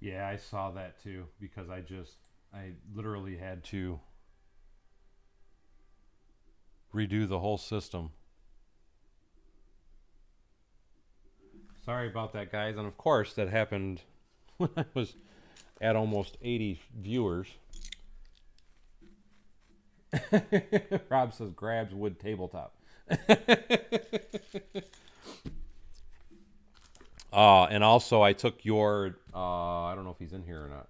Yeah, I saw that too because I literally had to redo the whole system. Sorry about that, guys. And of course, that happened when I was at almost 80 viewers. Rob says grabs wood tabletop. And also, I took your. I don't know if he's in here or not.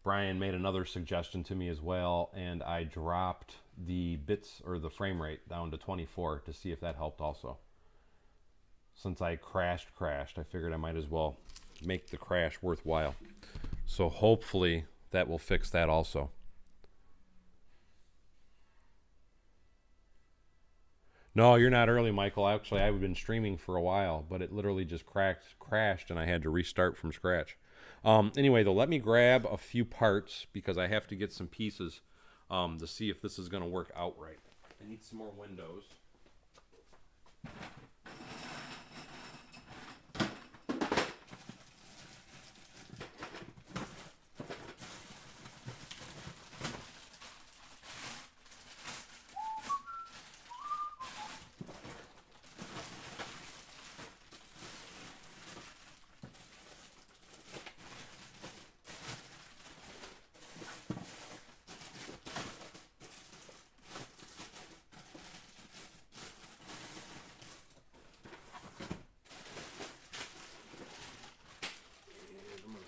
Brian made another suggestion to me as well, and I dropped the bits or the frame rate down to 24 to see if that helped also. Since I crashed, I figured I might as well make the crash worthwhile. So hopefully that will fix that also. No, you're not early, Michael. Actually, I've been streaming for a while, but it literally just crashed, and I had to restart from scratch. Anyway, though, let me grab a few parts because I have to get some pieces to see if this is going to work out right. I need some more windows.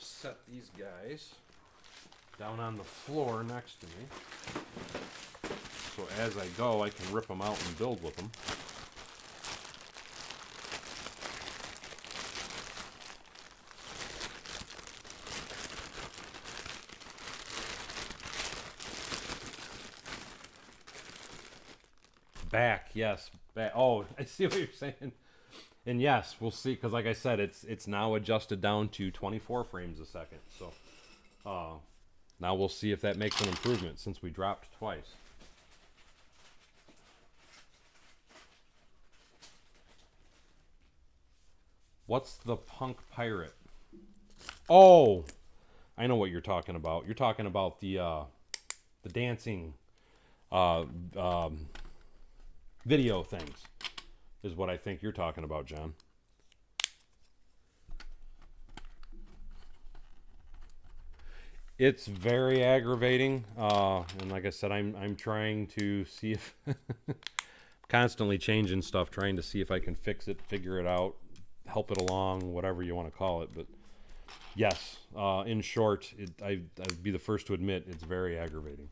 Set these guys down on the floor next to me. So as I go, I can rip them out and build with them. Back, yes. Back. Oh, I see what you're saying. And yes, we'll see, because like I said, it's now adjusted down to 24 frames a second. So now we'll see if that makes an improvement since we dropped twice. What's the punk pirate? Oh, I know what you're talking about. You're talking about the dancing video things. Is what I think you're talking about, John. It's very aggravating, and like I said, I'm trying to see if constantly changing stuff, trying to see if I can fix it, figure it out, help it along, whatever you want to call it. But yes, in short, I'd be the first to admit it's very aggravating.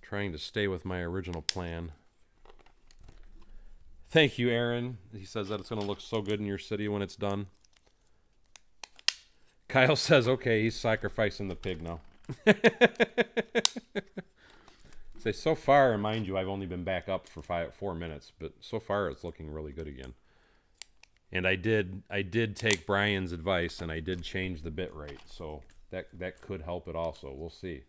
Trying to stay with my original plan. Thank you, Aaron. He says that it's going to look so good in your city when it's done. Kyle says, okay, he's sacrificing the pig now. Say, so far, and mind you, I've only been back up for 4 minutes, but so far it's looking really good again. And I did take Brian's advice, and I did change the bit rate, so that could help it also. We'll see.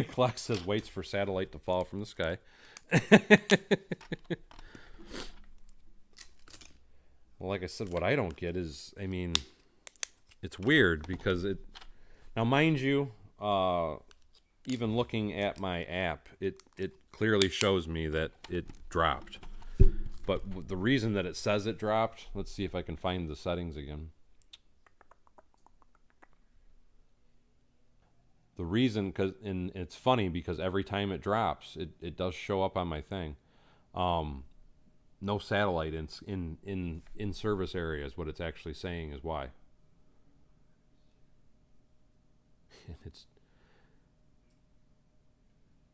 Clock says waits for satellite to fall from the sky. Well, like I said, what I don't get is, I mean, it's weird because now mind you, even looking at my app, it clearly shows me that it dropped. But the reason that it says it dropped, let's see if I can find the settings again. The reason, and it's funny because every time it drops, it does show up on my thing. No satellite in service area is what it's actually saying is why.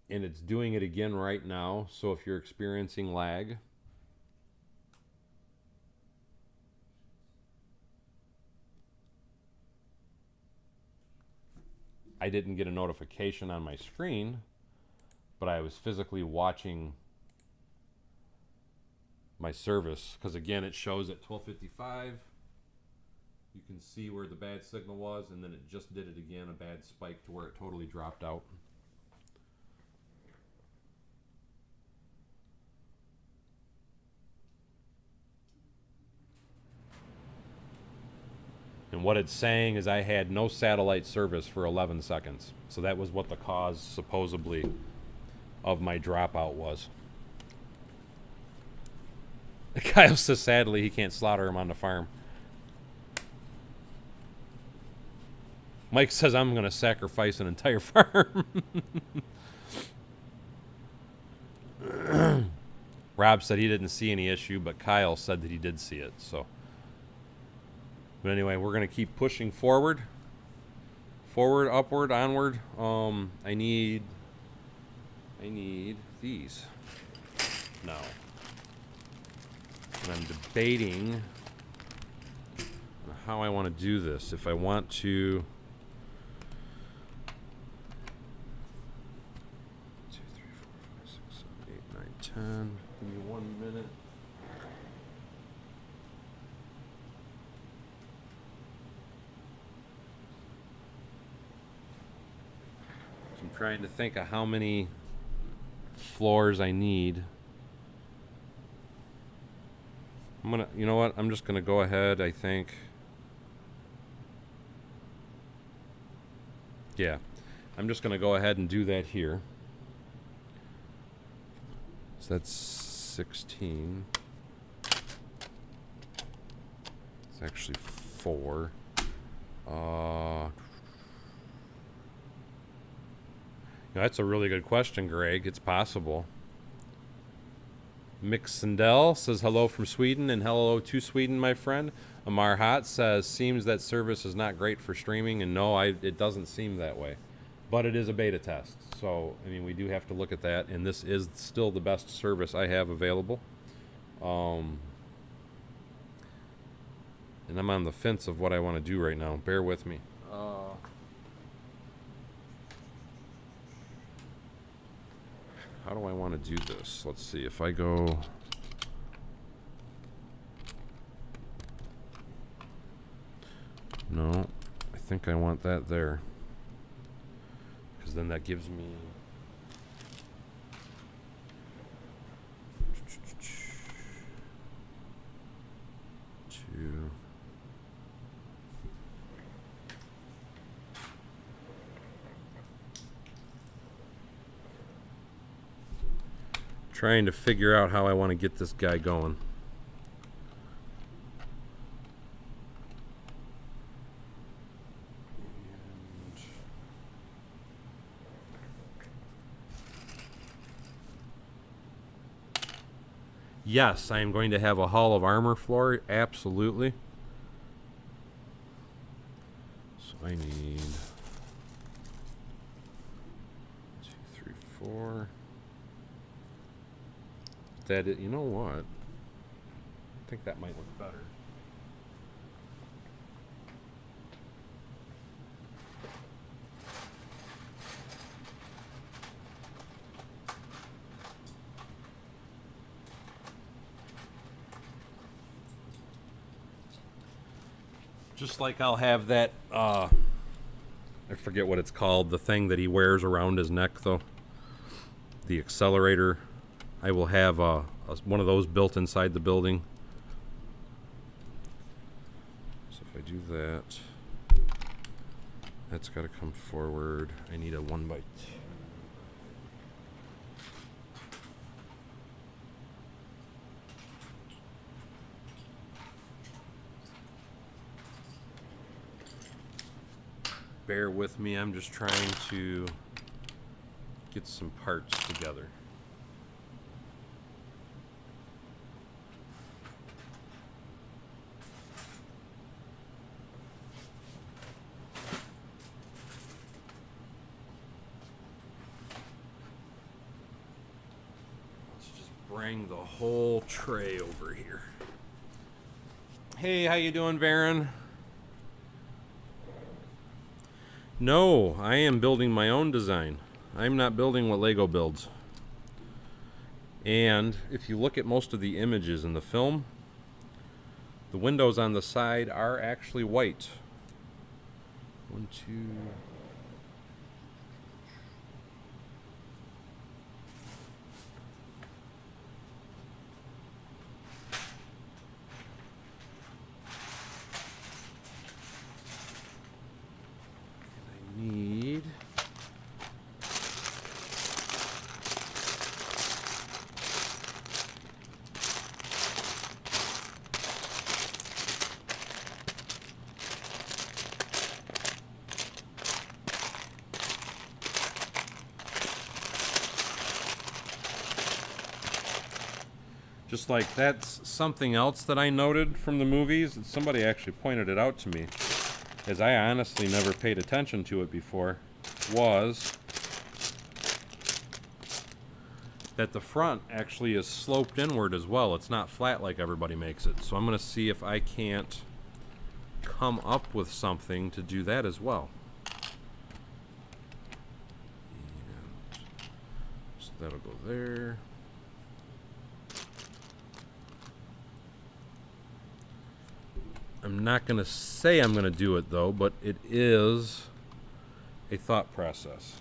It's doing it again right now. So if you're experiencing lag, I didn't get a notification on my screen, but I was physically watching my service because again it shows at 12:55 You can see where the bad signal was, and then it just did it again, a bad spike to where it totally dropped out. And what it's saying is I had no satellite service for 11 seconds. So that was what the cause, supposedly, of my dropout was. Kyle says sadly he can't slaughter him on the farm. Mike says I'm going to sacrifice an entire farm. Rob said he didn't see any issue, but Kyle said that he did see it. So, but anyway, we're going to keep pushing forward. Forward, upward, onward. I need these now. And I'm debating how I want to do this. If I want to 2, 3, 4, 5, 6, 7, 8, 9, 10. Give me 1 minute. So I'm trying to think of how many floors I need. You know what? I'm just gonna go ahead, I think. Yeah. I'm just gonna go ahead and do that here. So that's 16. It's actually 4. That's a really good question, Greg. It's possible. Mick Sandell says hello from Sweden, and hello to Sweden, my friend. Amar Hot says, seems that service is not great for streaming, and no, it doesn't seem that way. But it is a beta test, so, I mean, we do have to look at that, and this is still the best service I have available. And I'm on the fence of what I want to do right now. Bear with me. How do I want to do this? Let's see. If I go... No, I think I want that there. Because then that gives me... Two... Trying to figure out how I want to get this guy going. Yes, I am going to have a Hall of Armor floor, absolutely. So I need 2, 3, 4. You know what? I think that might look better. Just like I'll have that, I forget what it's called, the thing that he wears around his neck, though. The accelerator. I will have one of those built inside the building. So if I do that, that's got to come forward. I need a 1x2. Bear with me, I'm just trying to get some parts together. Bring the whole tray over here. Hey, how you doing, Varen? No, I am building my own design. I'm not building what Lego builds. And if you look at most of the images in the film, The windows on the side are actually white. 1, 2. And I need just like that's something else that I noted from the movies. Somebody actually pointed it out to me, as I honestly never paid attention to it before, was that the front actually is sloped inward as well. It's not flat like everybody makes it. So I'm going to see if I can't come up with something to do that as well. And so that'll go there. I'm not going to say I'm going to do it though, but it is a thought process.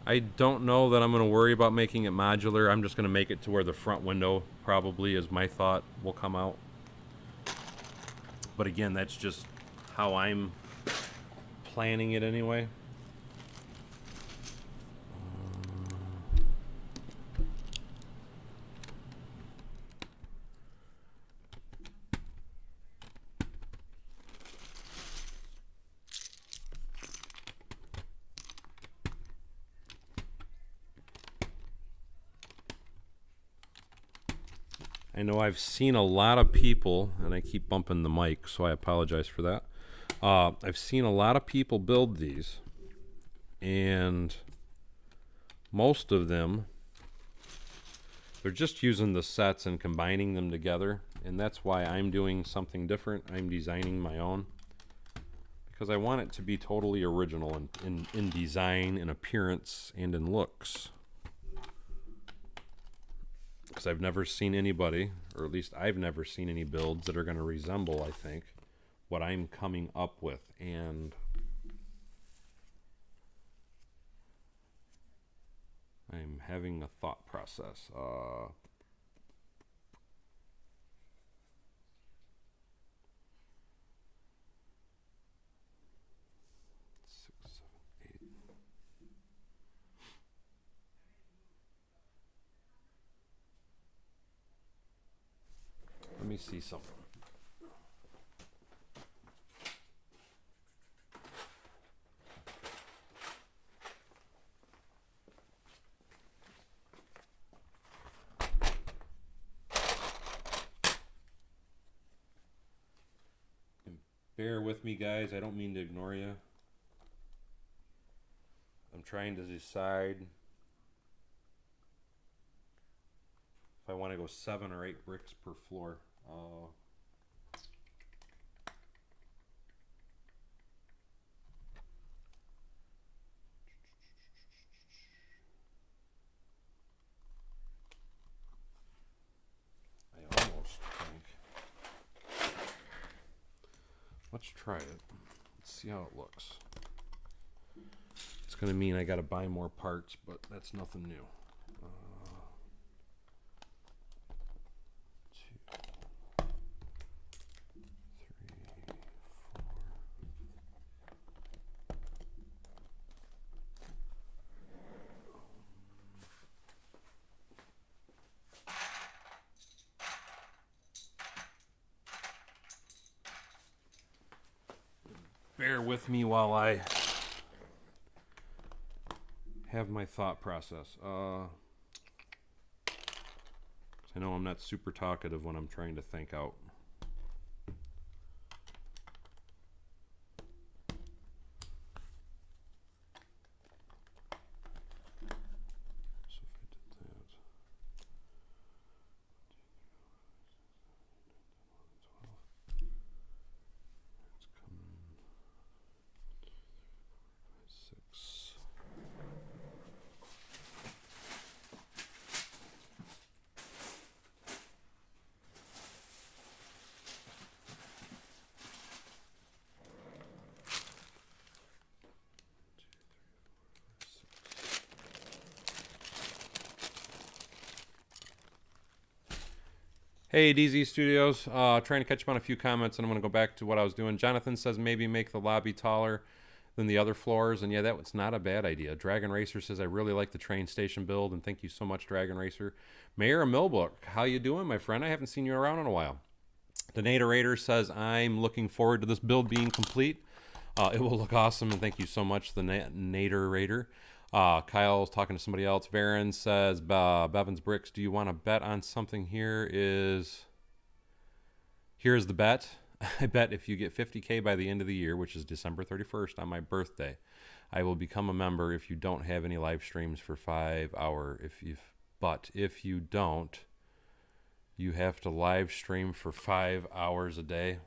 I don't know that I'm going to worry about making it modular. I'm just going to make it to where the front window probably, is my thought, will come out. But again, that's just how I'm planning it anyway. I know I've seen a lot of people, and I keep bumping the mic, so I apologize for that. I've seen a lot of people build these, and most of them, they're just using the sets and combining them together, and that's why I'm doing something different. I'm designing my own, because I want it to be totally original in design, in appearance, and in looks. Because I've never seen anybody, or at least I've never seen any builds that are going to resemble, I think, what I'm coming up with. And I'm having a thought process. 6, 7, 8. Let me see something. Bear with me, guys. I don't mean to ignore you. I'm trying to decide if I want to go 7 or 8 bricks per floor. I almost think. Let's try it. Let's see how it looks. It's going to mean I got to buy more parts, but that's nothing new. 2, 3, 4. Bear with me while I have my thought process. I know I'm not super talkative when I'm trying to think out. So if I did that, 12. It's coming. 6. Hey, DZ Studios. Trying to catch up on a few comments, and I'm going to go back to what I was doing. Jonathan says maybe make the lobby taller than the other floors, and yeah, that was not a bad idea. Dragon Racer says I really like the train station build, and thank you so much, Dragon Racer. Mayor Millbrook, how you doing, my friend? I haven't seen you around in a while. The Naturator says I'm looking forward to this build being complete. It will look awesome, and thank you so much, the Naturator. Kyle's talking to somebody else. Varen says, Bevins Bricks, do you want to bet on something? Here's the bet. I bet if you get 50K by the end of the year, which is December 31st on my birthday, I will become a member if you don't have any live streams for 5 hours. But if you don't, you have to live stream for 5 hours a day.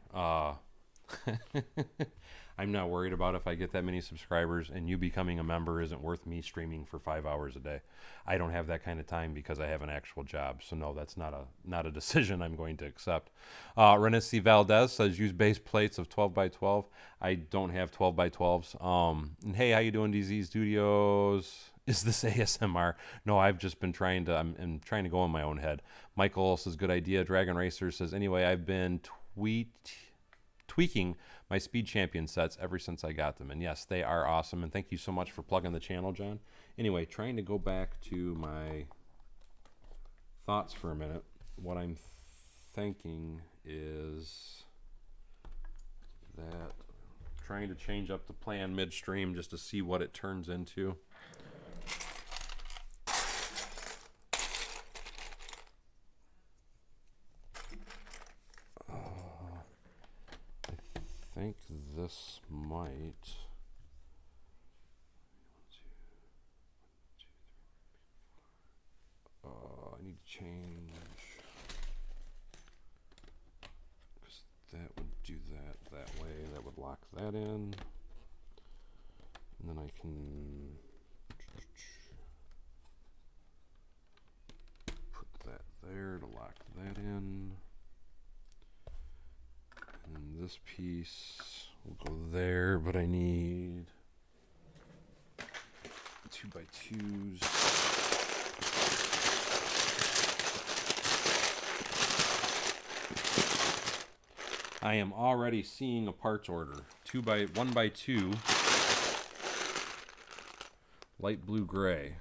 I'm not worried about if I get that many subscribers, and you becoming a member isn't worth me streaming for 5 hours a day. I don't have that kind of time because I have an actual job. So no, that's not a decision I'm going to accept. Renesi Valdez says use base plates of 12 by 12. I don't have 12 by 12s. And hey, how you doing, DZ Studios? Is this ASMR? No, I've just been trying to. I'm trying to go in my own head. Michael says good idea. Dragon Racer says anyway, I've been tweaking my Speed Champion sets ever since I got them. And yes, they are awesome. And thank you so much for plugging the channel, John. Anyway, trying to go back to my thoughts for a minute. What I'm thinking is that trying to change up the plan midstream just to see what it turns into. I think this might. I need to change because that would do that way. That would lock that in, and then I can put that there to lock that in. And this piece will go there, but I need 2x2s. I am already seeing a parts order. 1x2 light blue gray.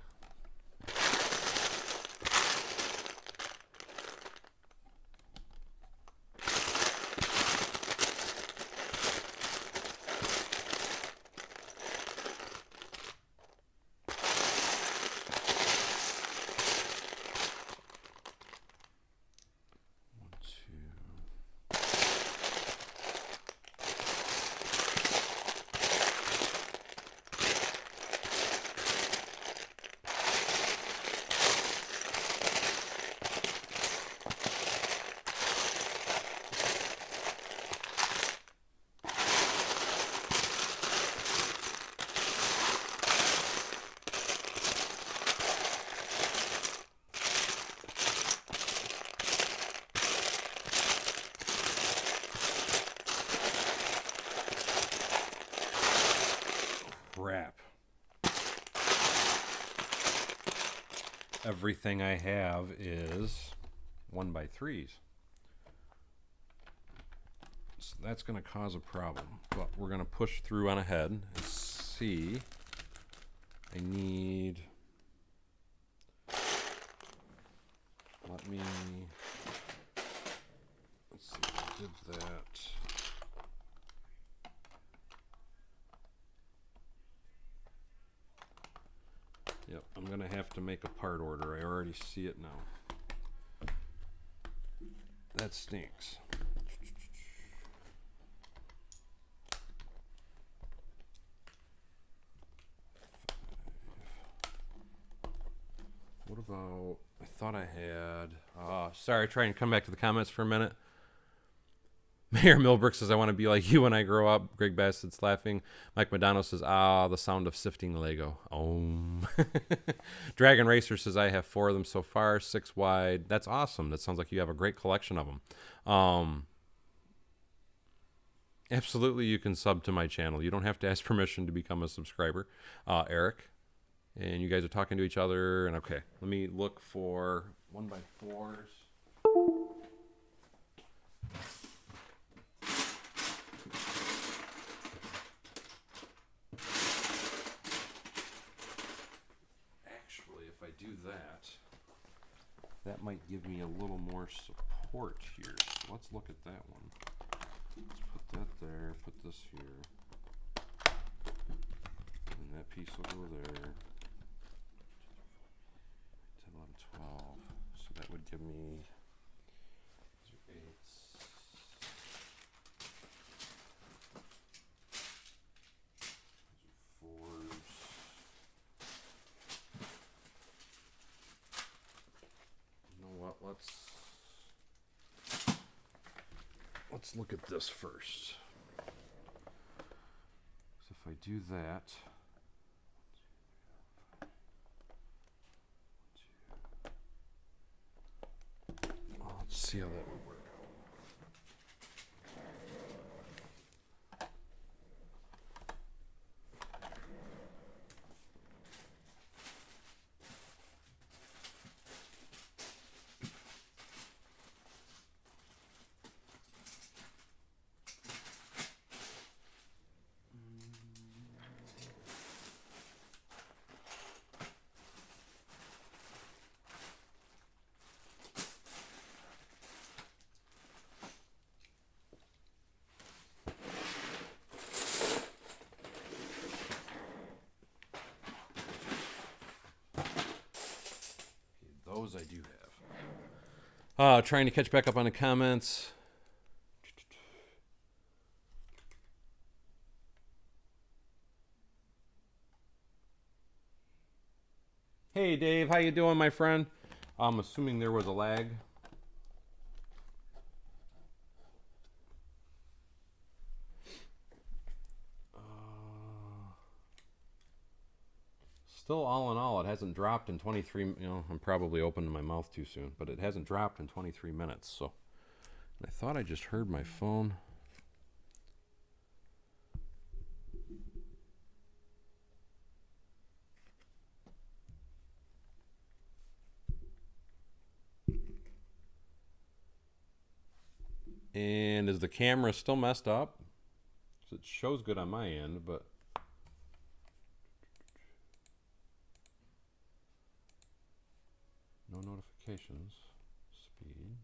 Crap. Everything I have is 1x3s. So that's going to cause a problem. But we're going to push through on ahead and see. I need. Let's see if I did that. Yep, I'm going to have to make a part order. I already see it now. That stinks. What about, I thought I had, sorry, try and come back to the comments for a minute. Mayor Milbrook says, I want to be like you when I grow up. Greg Bassett's laughing. Mike Madonna says, the sound of sifting Lego. Dragon Racer says, I have 4 of them so far, 6 wide. That's awesome. That sounds like you have a great collection of them. Absolutely, you can sub to my channel. You don't have to ask permission to become a subscriber. Eric. And you guys are talking to each other. And okay, let me look for 1x4s. Actually, if I do that, that might give me a little more support here. So let's look at that one. Let's put that there, put this here. And that piece will go there. 10, 11, 12. So that would give me 8s. Let's look at this first. So if I do that, let's see how that would work. Those I do have. Trying to catch back up on the comments. Hey Dave, how you doing, my friend? I'm assuming there was a lag. Still, all in all, it hasn't dropped in 23. You know, I'm probably opening my mouth too soon, but it hasn't dropped in 23 minutes. So, I thought I just heard my phone. And is the camera still messed up? It shows good on my end, but no notifications. Speed.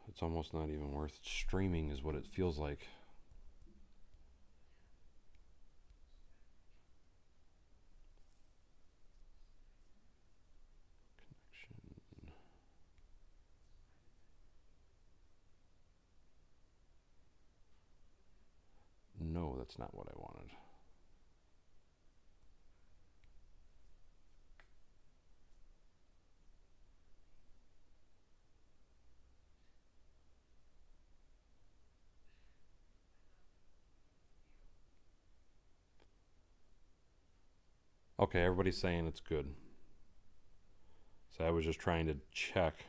It's almost not even worth streaming is what it feels like. No, that's not what I wanted. Okay, everybody's saying it's good. So I was just trying to check.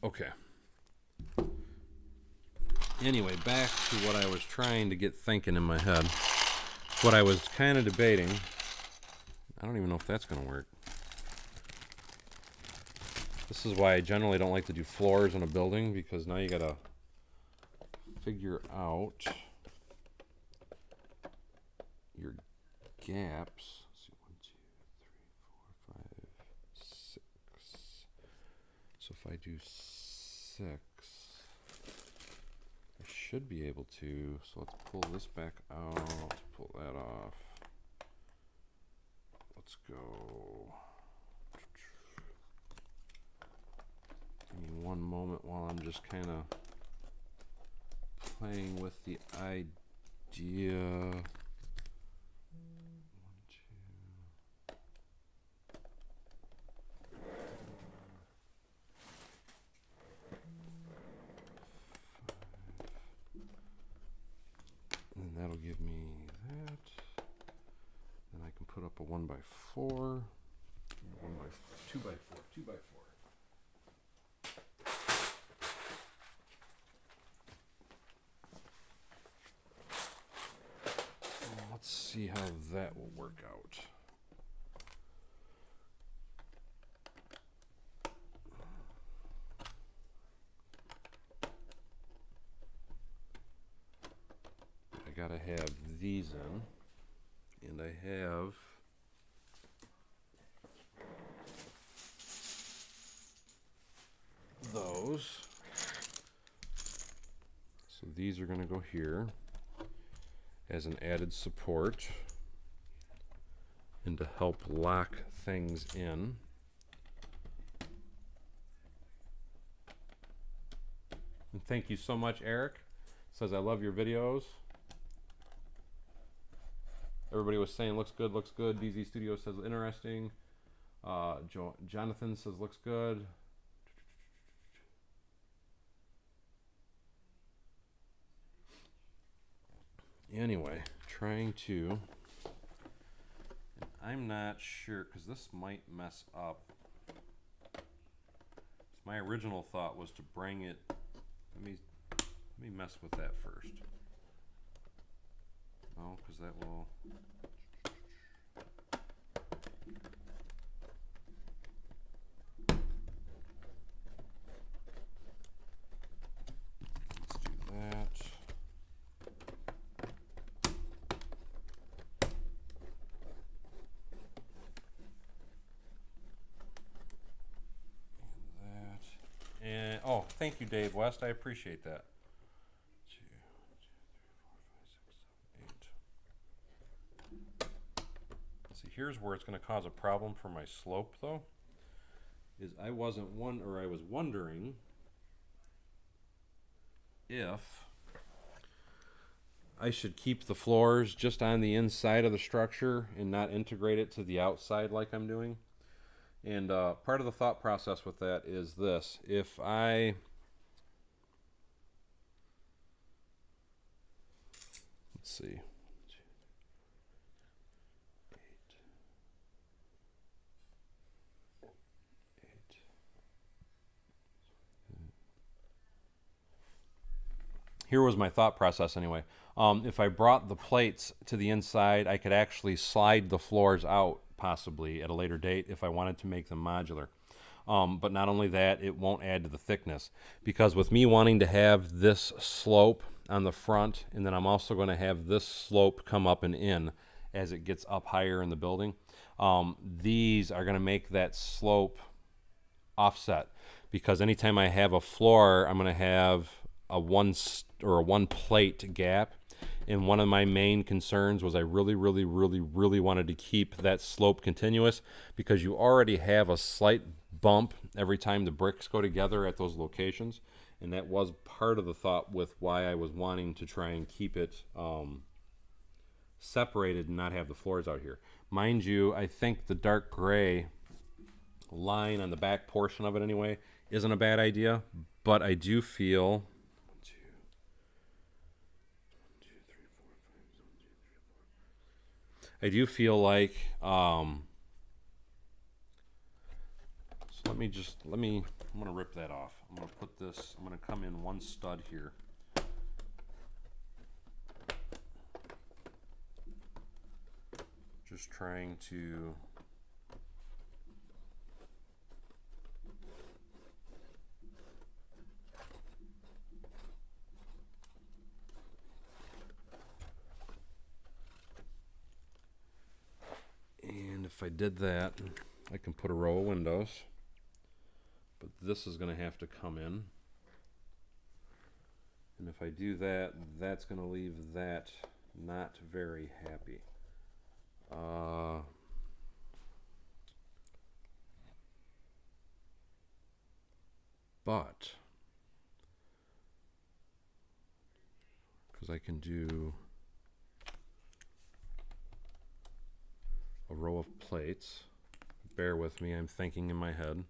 Okay. Anyway, back to what I was trying to get thinking in my head. What I was kind of debating. I don't even know if that's going to work. This is why I generally don't like to do floors in a building, because now you got to figure out your gaps. Let's see, 1, 2, 3, 4, 5, 6. So if I do 6, I should be able to. So let's pull this back out. Let's pull that off. Let's go. Give me one moment while I'm just kind of playing with the idea. 1, 2. And that'll give me that. Then I can put up a 1x4, 2x4, 2x4. see how that will work out. I gotta have these in, and I have those. So these are going to go here as an added support and to help lock things in. And thank you so much, Eric. Says, I love your videos. Everybody was saying looks good, looks good. DZ Studio says interesting. Jonathan says looks good. Anyway, trying to, I'm not sure because this might mess up. My original thought was to bring it, let me mess with that first. No, because that will, let's do that. And oh, thank you, Dave West. I appreciate that. 2, 3, 4, 5, 6, 7, 8. See, here's where it's going to cause a problem for my slope, though. Is I was wondering if I should keep the floors just on the inside of the structure and not integrate it to the outside like I'm doing. And part of the thought process with that is this. If I, let's see, 8. Here was my thought process anyway. If I brought the plates to the inside, I could actually slide the floors out possibly at a later date if I wanted to make them modular. But not only that, it won't add to the thickness, because with me wanting to have this slope on the front, and then I'm also going to have this slope come up and in as it gets up higher in the building, these are going to make that slope offset, because anytime I have a floor, I'm going to have a one plate gap. And one of my main concerns was I really wanted to keep that slope continuous, because you already have a slight bump every time the bricks go together at those locations. And that was part of the thought with why I was wanting to try and keep it separated and not have the floors out here. Mind you, I think the dark gray line on the back portion of it anyway isn't a bad idea, but I do feel like, so I'm going to rip that off. I'm going to put this, I'm going to come in one stud here. Just trying to, and if I did that, I can put a row of windows, but this is going to have to come in. And if I do that, that's going to leave that not very happy. But because I can do a row of plates, bear with me, I'm thinking in my head.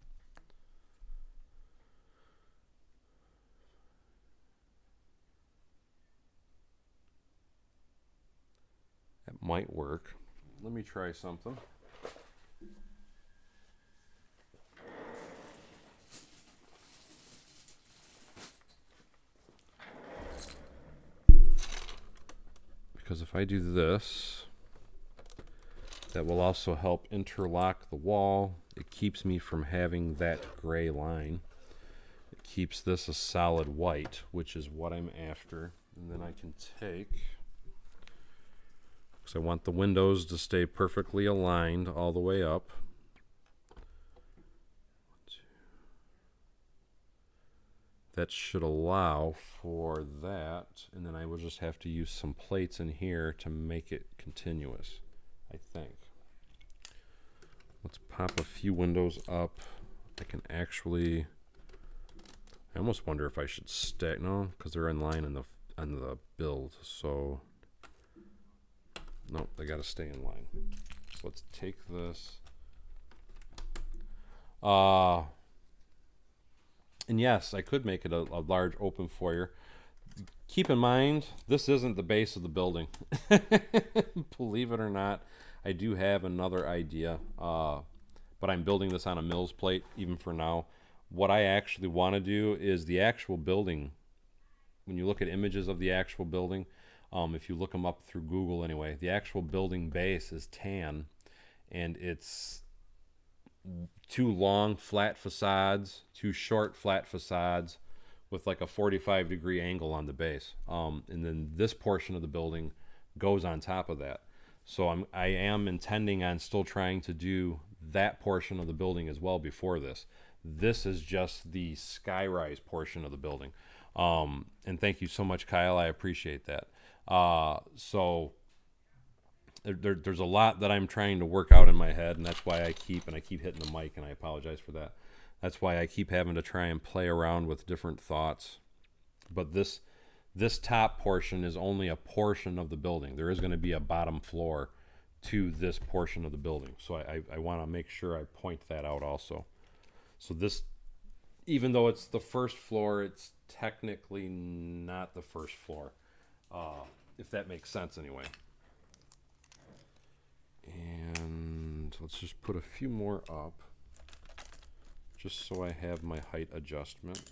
That might work. Let me try something. Because if I do this, That will also help interlock the wall. It keeps me from having that gray line. It keeps this a solid white, which is what I'm after. And then I can take, because I want the windows to stay perfectly aligned all the way up. That should allow for that, and then I will just have to use some plates in here to make it continuous, I think. Let's pop a few windows up. I can actually, I almost wonder if I should stack, no, because they're in line on the build, so no, they got to stay in line. So let's take this. And yes, I could make it a large open foyer. Keep in mind, this isn't the base of the building. Believe it or not, I do have another idea, but I'm building this on a Mills plate, even for now. What I actually want to do is the actual building, when you look at images of the actual building, if you look them up through Google anyway, the actual building base is tan, and it's two long flat facades, two short flat facades with like a 45-degree angle on the base. And then this portion of the building goes on top of that. So I am intending on still trying to do that portion of the building as well before this. This is just the skyrise portion of the building. And thank you so much, Kyle. I appreciate that. So there's a lot that I'm trying to work out in my head, and that's why I keep hitting the mic, and I apologize for that. That's why I keep having to try and play around with different thoughts. But this top portion is only a portion of the building. There is going to be a bottom floor to this portion of the building. So I want to make sure I point that out also. So this, even though it's the first floor, it's technically not the first floor, if that makes sense anyway. And let's just put a few more up, just so I have my height adjustment,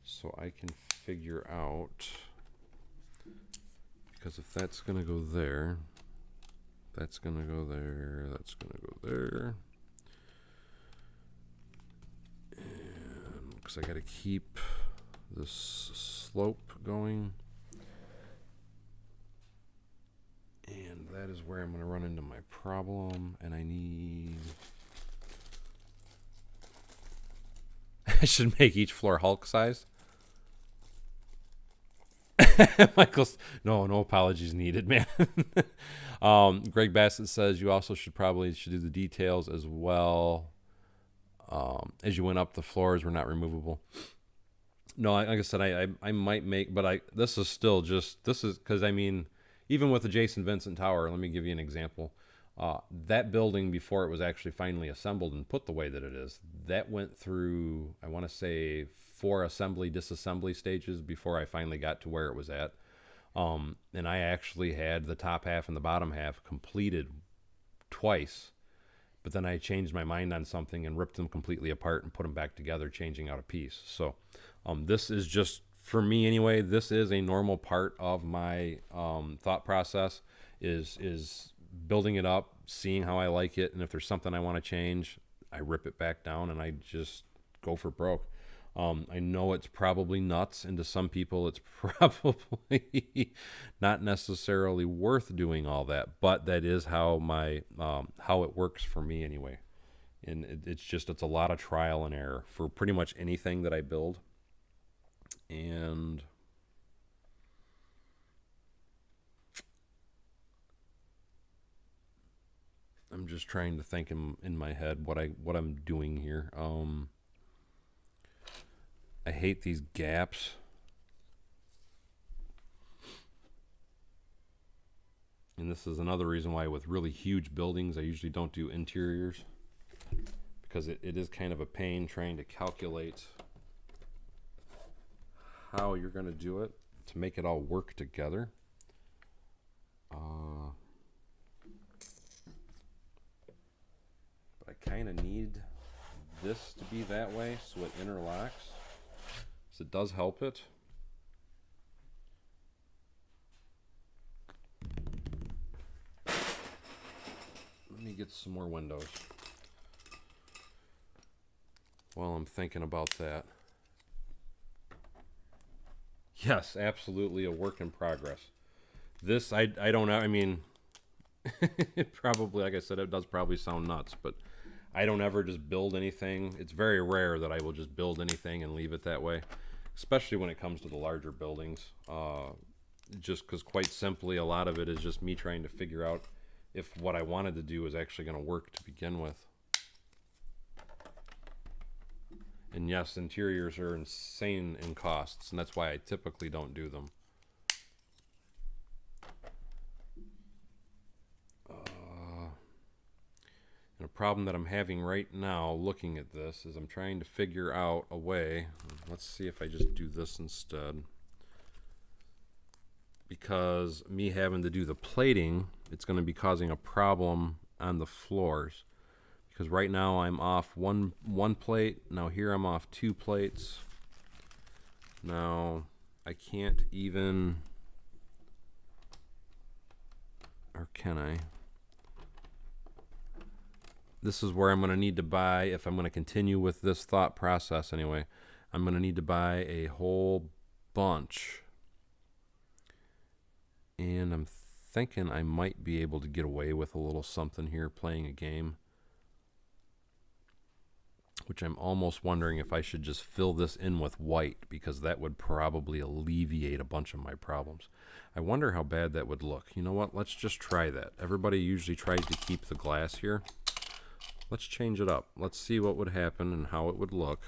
so I can figure out, because if that's going to go there, that's going to go there, that's going to go there, and because I got to keep this slope going. And that is where I'm going to run into my problem, and I need... I should make each floor Hulk size. Michael's, no apologies needed, man. Greg Bassett says you also should do the details as well. As you went up, the floors were not removable. No, like I said, I might make, but this is because, I mean, even with the Jason Vincent Tower, let me give you an example. That building, before it was actually finally assembled and put the way that it is, that went through, I want to say, 4 disassembly stages before I finally got to where it was at. And I actually had the top half and the bottom half completed twice, but then I changed my mind on something and ripped them completely apart and put them back together, changing out a piece. So this is just, for me anyway, this is a normal part of my thought process, is building it up, seeing how I like it, and if there's something I want to change, I rip it back down and I just go for broke. I know it's probably nuts, and to some people it's probably not necessarily worth doing all that, but that is how how it works for me anyway. And it's a lot of trial and error for pretty much anything that I build. And I'm just trying to think in my head what I'm doing here. I hate these gaps. And this is another reason why with really huge buildings I usually don't do interiors, because it is kind of a pain trying to calculate how you're going to do it to make it all work together. But I kind of need this to be that way so it interlocks, so it does help it. let me get some more windows while I'm thinking about that. Yes, absolutely a work in progress. This, I don't know. I mean, it probably, like I said, it does probably sound nuts, but I don't ever just build anything. It's very rare that I will just build anything and leave it that way, especially when it comes to the larger buildings. Just because, quite simply, a lot of it is just me trying to figure out if what I wanted to do is actually going to work to begin with. And yes, interiors are insane in costs, and that's why I typically don't do them. And a problem that I'm having right now looking at this is I'm trying to figure out a way. Let's see if I just do this instead. Because me having to do the plating, it's going to be causing a problem on the floors. Because right now I'm off one plate. Now here I'm off 2 plates. Now I can't even, or can I? This is where I'm going to need to buy, if I'm going to continue with this thought process anyway, I'm going to need to buy a whole bunch. And I'm thinking I might be able to get away with a little something here playing a game. Which I'm almost wondering if I should just fill this in with white, because that would probably alleviate a bunch of my problems. I wonder how bad that would look. You know what? Let's just try that. Everybody usually tries to keep the glass here. Let's change it up. Let's see what would happen and how it would look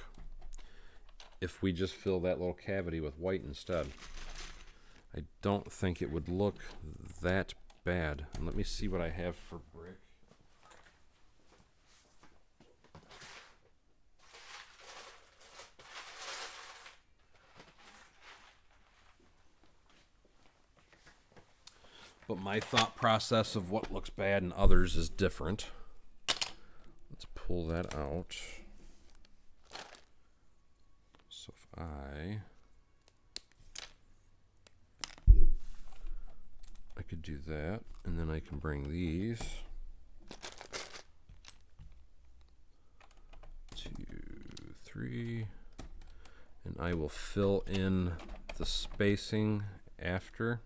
if we just fill that little cavity with white instead. I don't think it would look that bad. And let me see what I have for brick. But my thought process of what looks bad in others is different. Let's pull that out. So if I could do that, and then I can bring these 2, 3, and I will fill in the spacing after.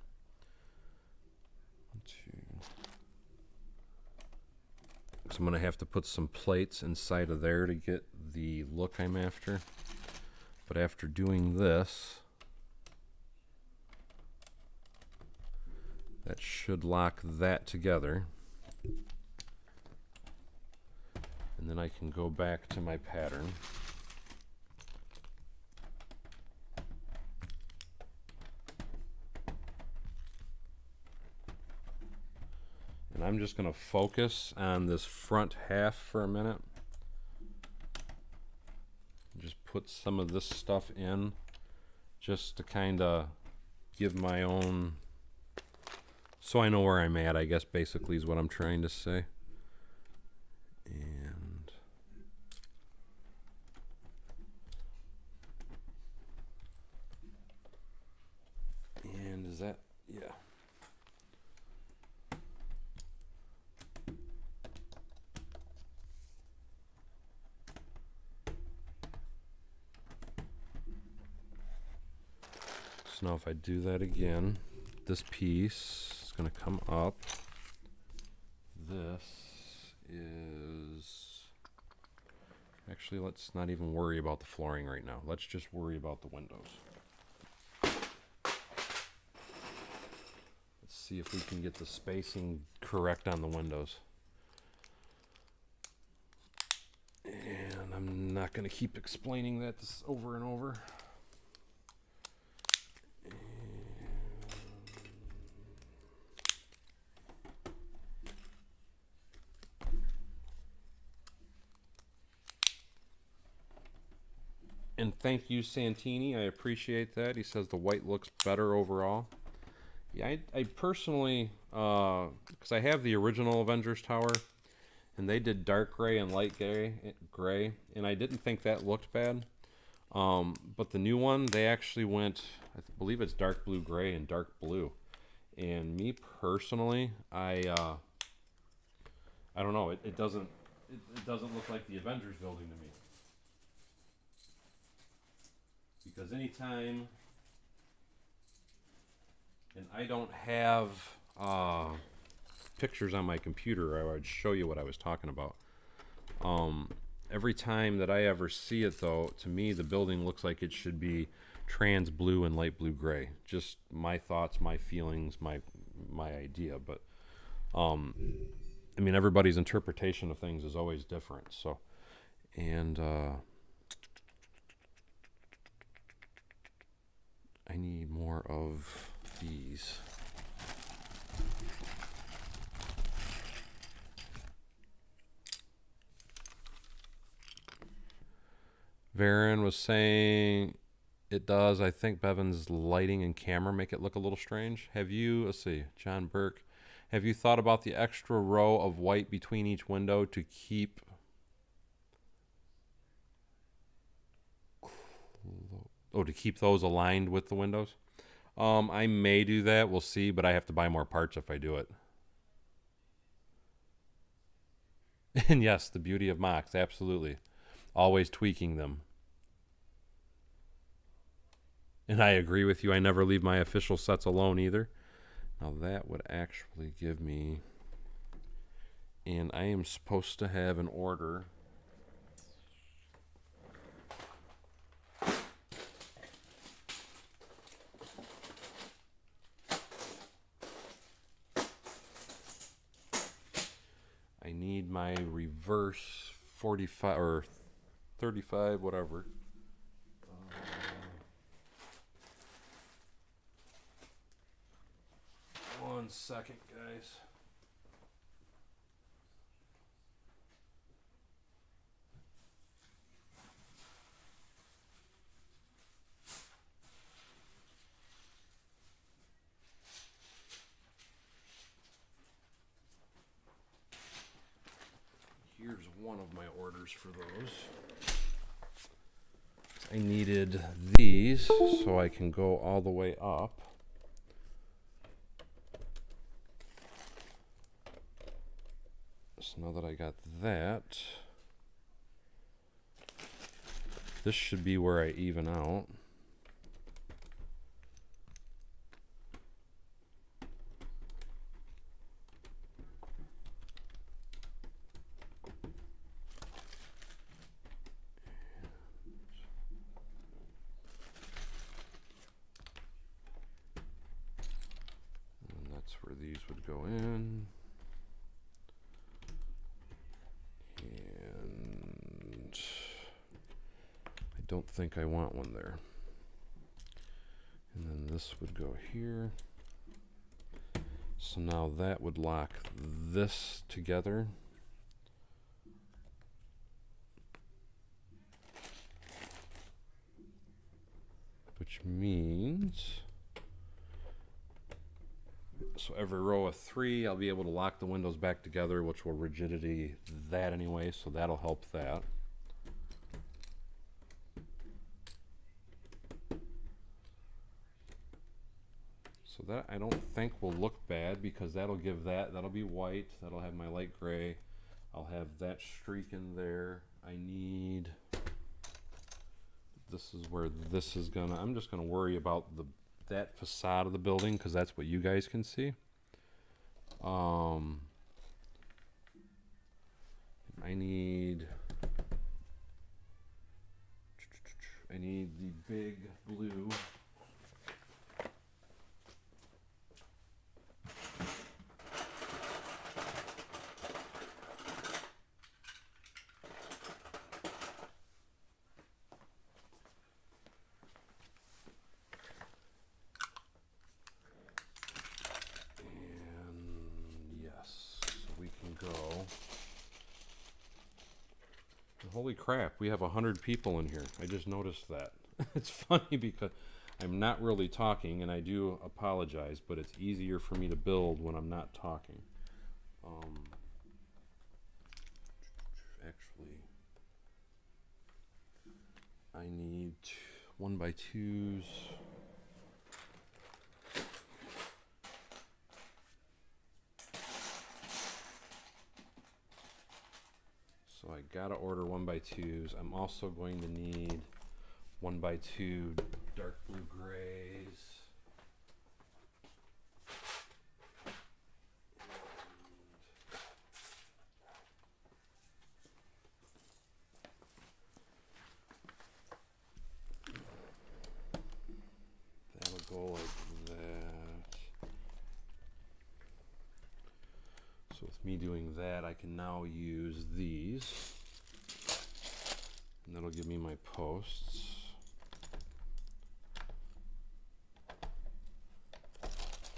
So I'm going to have to put some plates inside of there to get the look I'm after. But after doing this, that should lock that together. And then I can go back to my pattern. And I'm just going to focus on this front half for a minute. Just put some of this stuff in just to kind of give my own, so I know where I'm at, I guess, basically is what I'm trying to say. And is that, yeah. So now if I do that again, this piece is going to come up. This is, actually, let's not even worry about the flooring right now. Let's just worry about the windows. Let's see if we can get the spacing correct on the windows. And I'm not going to keep explaining that over and over. And thank you, Santini. I appreciate that. He says the white looks better overall. Yeah, I personally, because I have the original Avengers Tower, and they did dark gray and light gray, and I didn't think that looked bad. But the new one, they actually went, I believe it's dark blue gray and dark blue. And me personally, I I don't know. It doesn't. It doesn't look like the Avengers building to me. Because anytime, and I don't have pictures on my computer, I would show you what I was talking about. Every time that I ever see it, though, to me the building looks like it should be trans blue and light blue gray. Just my thoughts, my feelings, my idea. But I mean, everybody's interpretation of things is always different. So, and I need more of these. Varen was saying it does. I think Bevins' lighting and camera make it look a little strange. Have you, let's see, John Burke, have you thought about the extra row of white between each window to keep those aligned with the windows? I may do that. We'll see, but I have to buy more parts if I do it. And yes, the beauty of mocks, absolutely. Always tweaking them. And I agree with you. I never leave my official sets alone either. Now that would actually give me, and I am supposed to have an order. I need my reverse 45 or 35, whatever. 1 second, guys. Here's one of my orders for those. I needed these so I can go all the way up. So now that I got that, this should be where I even out. And that's where these would go in. Don't think I want one there. And then this would go here. So now that would lock this together. Which means, so every row of 3, I'll be able to lock the windows back together, which will rigidity that anyway, so that'll help that. So that I don't think will look bad because that'll give that'll be white, that'll have my light gray. I'll have that streak in there. I need, this is where this is gonna, I'm just gonna worry about that facade of the building because that's what you guys can see. I need the big blue. Holy crap, we have 100 people in here. I just noticed that. It's funny because I'm not really talking, and I do apologize, but it's easier for me to build when I'm not talking. Actually, I need 1x2s. So I gotta order 1x2s. I'm also going to need 1x2 dark blue grays. That'll go like that. So with me doing that, I can now use these. And that'll give me my posts.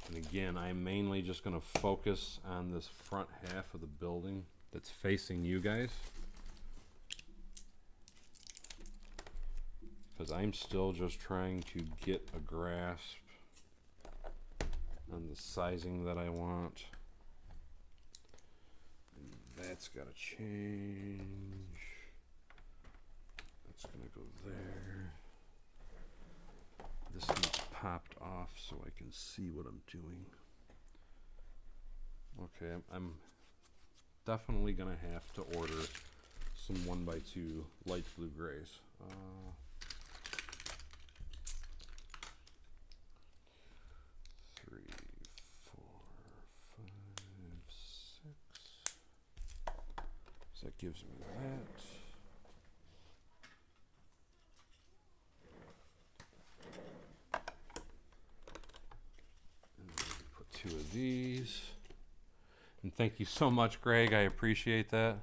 And again, I'm mainly just going to focus on this front half of the building that's facing you guys, because I'm still just trying to get a grasp on the sizing that I want. And that's got to change. That's going to go there. This needs popped off so I can see what I'm doing. Okay, I'm definitely gonna have to order some 1x2 light blue grays. 3, 4, 5, 6. So that gives me that. Two of these. And thank you so much, Greg. I appreciate that.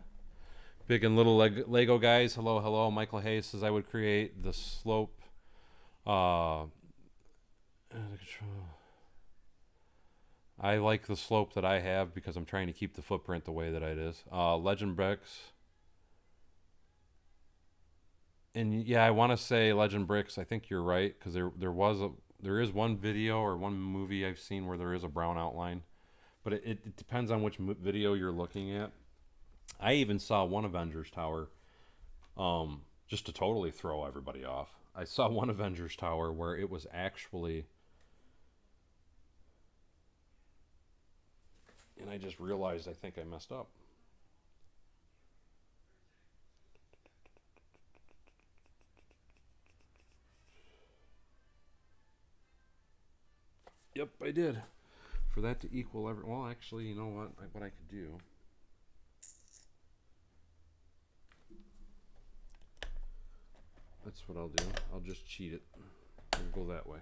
Big and little Lego guys. Hello, hello. Michael Hayes says I would create the slope. I like the slope that I have because I'm trying to keep the footprint the way that it is. Legend Bricks. And yeah, I want to say Legend Bricks. I think you're right, because there is one video or one movie I've seen where there is a brown outline, but it depends on which video you're looking at. I even saw one Avengers Tower, just to totally throw everybody off. I saw one Avengers Tower where it was actually, and I just realized I think I messed up. Yep, I did. For that to equal well, actually, you know what I could do. That's what I'll do. I'll just cheat it. We'll go that way.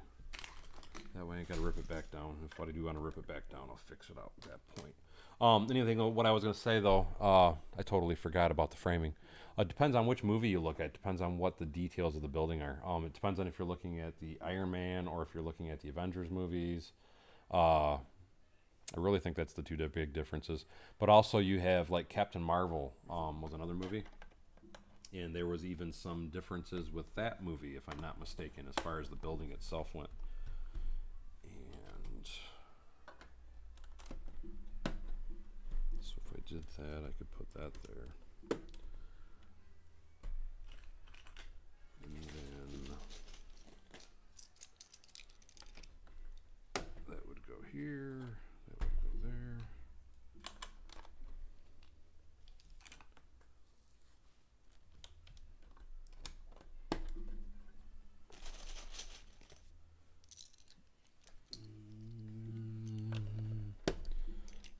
That way I gotta rip it back down. If I do want to rip it back down, I'll fix it out at that point. Anything, what I was gonna say though, I totally forgot about the framing. It depends on which movie you look at. It depends on what the details of the building are. It depends on if you're looking at the Iron Man or if you're looking at the Avengers movies. I really think that's the two big differences. But also you have like Captain Marvel was another movie. And there was even some differences with that movie, if I'm not mistaken, as far as the building itself went. And so if I did that, I could put that there. And then that would go here, that would go there.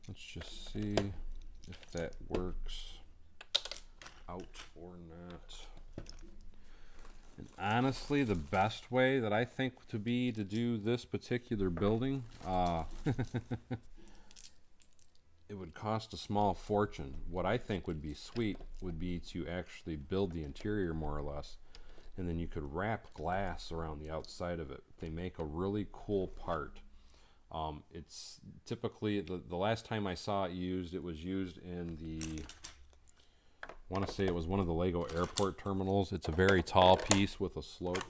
Let's just see if that works out or not. And honestly, the best way that I think to do this particular building, it would cost a small fortune. What I think would be sweet would be to actually build the interior more or less, and then you could wrap glass around the outside of it. They make a really cool part. It's typically, the last time I saw it used, it was used in the, I want to say it was one of the Lego airport terminals. It's a very tall piece with a slope.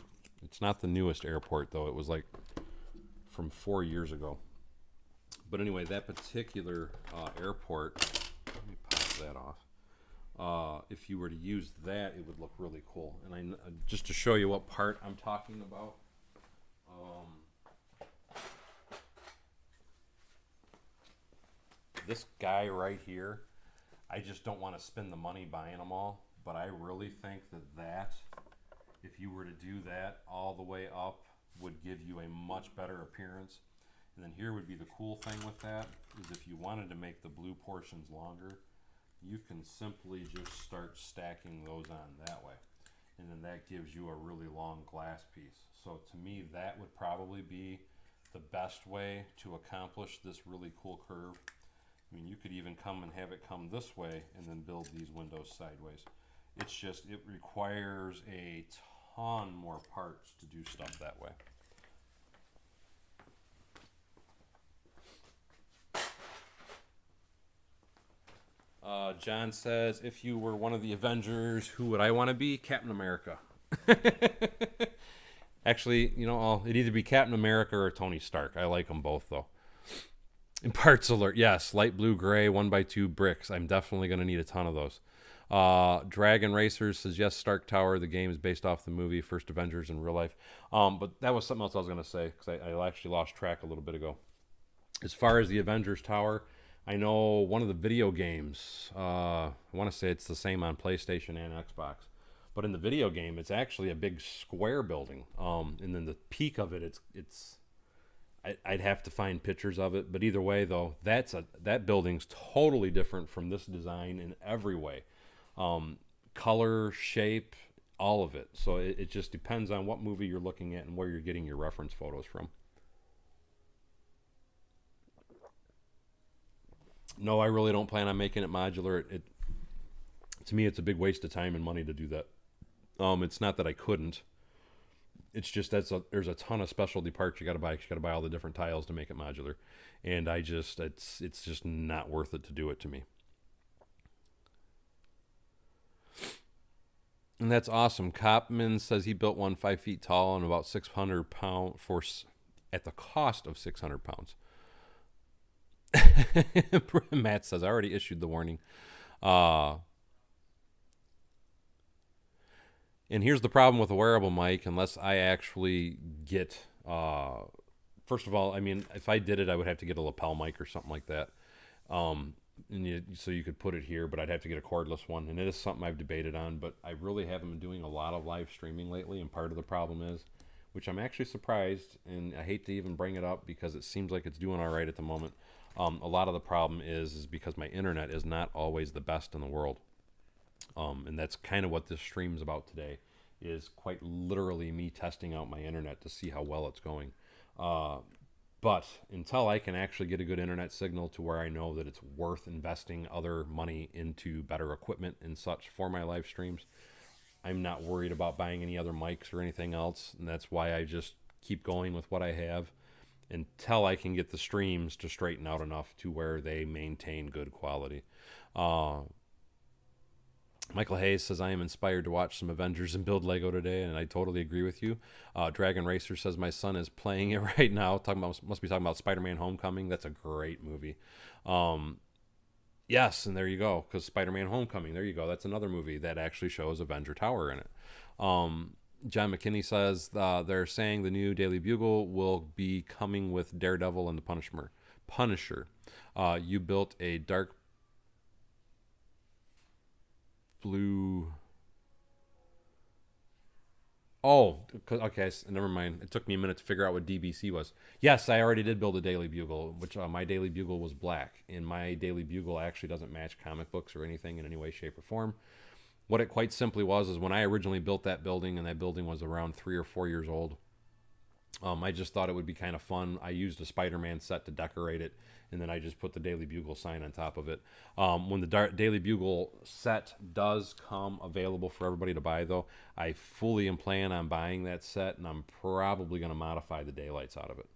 It's not the newest airport though. It was like from 4 years ago. But anyway, that particular airport, let me pop that off. If you were to use that, it would look really cool. And just to show you what part I'm talking about, this guy right here, I just don't want to spend the money buying them all. But I really think that if you were to do that all the way up, would give you a much better appearance. And then here would be the cool thing with that is if you wanted to make the blue portions longer, you can simply just start stacking those on that way. And then that gives you a really long glass piece. So to me, that would probably be the best way to accomplish this really cool curve. I mean, you could even come and have it come this way and then build these windows sideways. It's just, it requires a ton more parts to do stuff that way. John says, if you were one of the Avengers, who would I want to be? Captain America. Actually, you know, it'd either be Captain America or Tony Stark. I like them both, though. In parts alert, yes, light blue, gray, 1x2 bricks. I'm definitely going to need a ton of those. Dragon Racers says, yes, Stark Tower. The game is based off the movie First Avengers in real life. But that was something else I was going to say, because I actually lost track a little bit ago. As far as the Avengers Tower, I know one of the video games, I want to say it's the same on PlayStation and Xbox, but in the video game, it's actually a big square building. And then the peak of it, I'd have to find pictures of it. But either way, though, that building's totally different from this design in every way. Color, shape, all of it. So it just depends on what movie you're looking at and where you're getting your reference photos from. No, I really don't plan on making it modular. To me, it's a big waste of time and money to do that. It's not that I couldn't. It's just there's a ton of specialty parts you got to buy. You got to buy all the different tiles to make it modular, and it's just not worth it to do it to me. And that's awesome. Kopman says he built one 5 feet tall and about 600 pound at the cost of 600 pounds. Matt says, I already issued the warning. And here's the problem with a wearable mic, unless I actually get, first of all, I mean, if I did it, I would have to get a lapel mic or something like that. So you could put it here, but I'd have to get a cordless one. And it is something I've debated on, but I really haven't been doing a lot of live streaming lately. And part of the problem is, which I'm actually surprised, and I hate to even bring it up because it seems like it's doing all right at the moment. A lot of the problem is because my internet is not always the best in the world. And that's kind of what this stream's about today, is quite literally me testing out my internet to see how well it's going. But until I can actually get a good internet signal to where I know that it's worth investing other money into better equipment and such for my live streams, I'm not worried about buying any other mics or anything else. And that's why I just keep going with what I have until I can get the streams to straighten out enough to where they maintain good quality. Michael Hayes says, I am inspired to watch some Avengers and build Lego today, and I totally agree with you. Dragon Racer says, my son is playing it right now. Must be talking about Spider-Man Homecoming. That's a great movie. Yes, and there you go, because Spider-Man Homecoming, there you go. That's another movie that actually shows Avenger Tower in it. John McKinney says, they're saying the new Daily Bugle will be coming with Daredevil and the Punisher. You built a dark blue. Oh, okay. Never mind. It took me a minute to figure out what DBC was. Yes, I already did build a Daily Bugle, which my Daily Bugle was black. And my Daily Bugle actually doesn't match comic books or anything in any way, shape, or form. What it quite simply was is when I originally built that building, and that building was around 3 or 4 years old, I just thought it would be kind of fun. I used a Spider-Man set to decorate it, and then I just put the Daily Bugle sign on top of it. When the Daily Bugle set does come available for everybody to buy, though, I fully am planning on buying that set, and I'm probably going to modify the daylights out of it.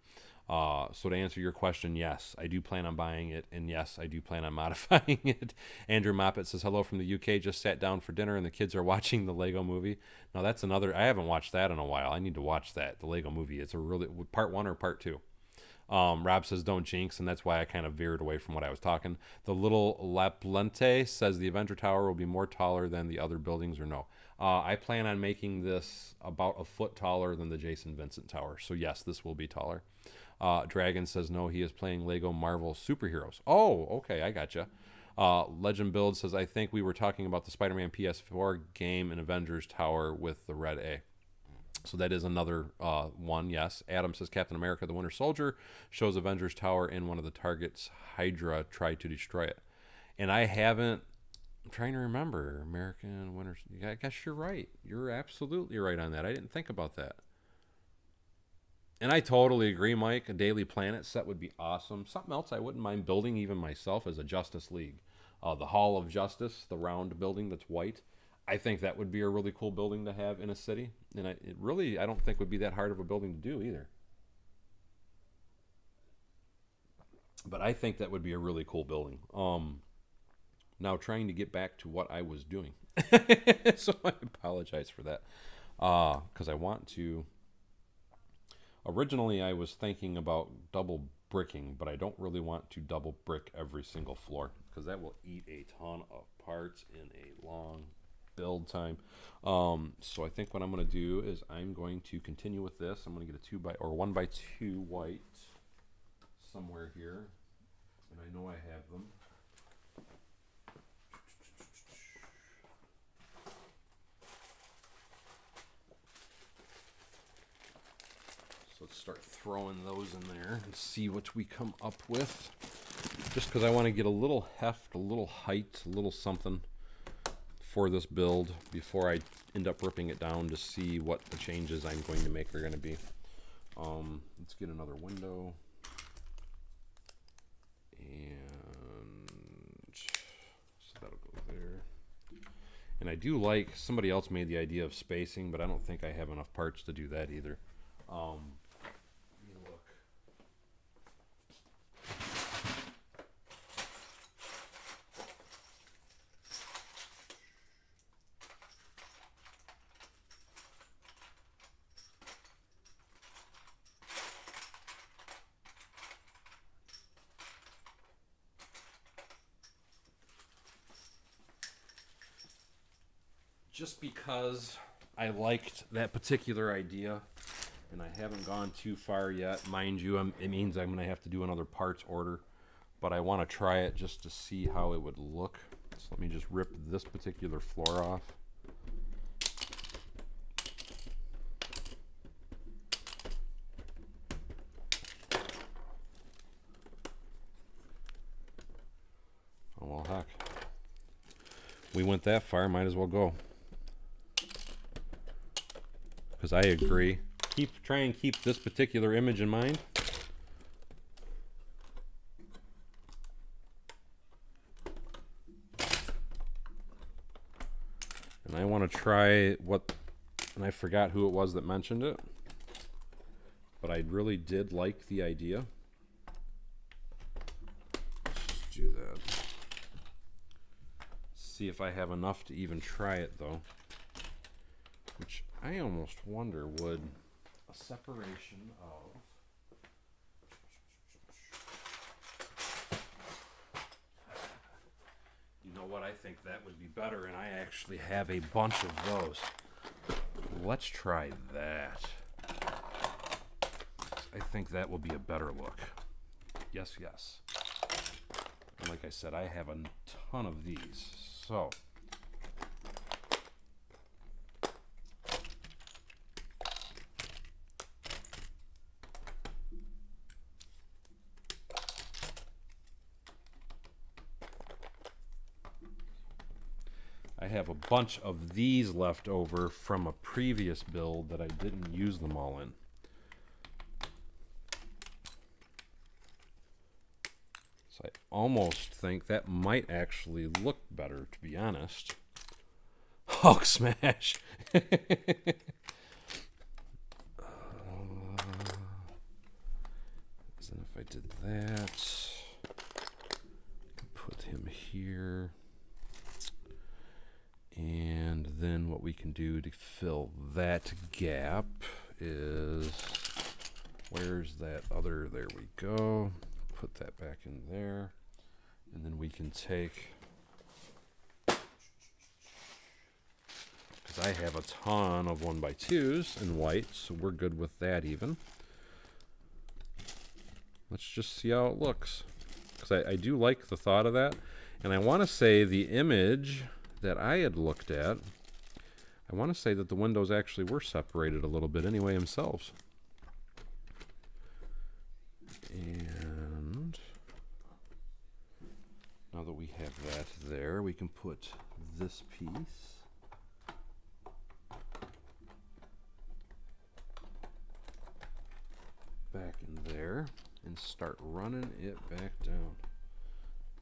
So to answer your question, yes, I do plan on buying it, and yes, I do plan on modifying it. Andrew Moppet says, hello from the UK, just sat down for dinner, and the kids are watching the Lego movie. Now, that's another, I haven't watched that in a while. I need to watch that, the Lego movie. It's a really, part 1 or part 2? Rob says, don't jinx, and that's why I kind of veered away from what I was talking. The little Laplente says, the Avenger Tower will be more taller than the other buildings, or no? I plan on making this about a foot taller than the Jason Vincent Tower. So yes, this will be taller. Dragon says, no, he is playing Lego Marvel Superheroes. Oh, okay, I gotcha. Legend Build says, I think we were talking about the Spider-Man PS4 game in Avengers Tower with the red A. So that is another one, yes. Adam says Captain America the Winter Soldier shows Avengers Tower in one of the targets. Hydra tried to destroy it. And I haven't, I'm trying to remember. American Winter, I guess you're right. You're absolutely right on that. I didn't think about that. And I totally agree, Mike. A Daily Planet set would be awesome. Something else I wouldn't mind building even myself is a Justice League. The Hall of Justice, the round building that's white. I think that would be a really cool building to have in a city. And it really, I don't think would be that hard of a building to do either. But I think that would be a really cool building. Now trying to get back to what I was doing. So I apologize for that. Because I want to... Originally, I was thinking about double bricking, but I don't really want to double brick every single floor because that will eat a ton of parts in a long build time. So I think what I'm going to do is I'm going to continue with this. I'm going to get a 1x2 white somewhere here, and I know I have them. So let's start throwing those in there and see what we come up with. Just because I want to get a little heft, a little height, a little something for this build before I end up ripping it down to see what the changes I'm going to make are going to be. Let's get another window. And so that'll go there. And I do like, somebody else made the idea of spacing, but I don't think I have enough parts to do that either. Let me look. Just because I liked that particular idea, and I haven't gone too far yet. Mind you, it means I'm going to have to do another parts order, but I want to try it just to see how it would look. So let me just rip this particular floor off. Oh, well, heck. We went that far, might as well go. Because I agree. Try and keep this particular image in mind. And I want to try what, and I forgot who it was that mentioned it, but I really did like the idea. Let's just do that. See if I have enough to even try it though. Which I almost wonder, would a separation of you know what, I think that would be better, and I actually have a bunch of those. Let's try that. I think that will be a better look. Yes, yes. And like I said, I have a ton of these. So I have a bunch of these left over from a previous build that I didn't use them all in. So I almost think that might actually look better, to be honest. Hulk smash! And if I did that, put him here. And then what we can do to fill that gap is, where's that other, there we go. Put that back in there. And then we can take, because I have a ton of 1x2s in white, so we're good with that even. Let's just see how it looks. Because I do like the thought of that. And I want to say the image that I had looked at, I want to say that the windows actually were separated a little bit anyway themselves. And now that we have that there, we can put this piece back in there and start running it back down.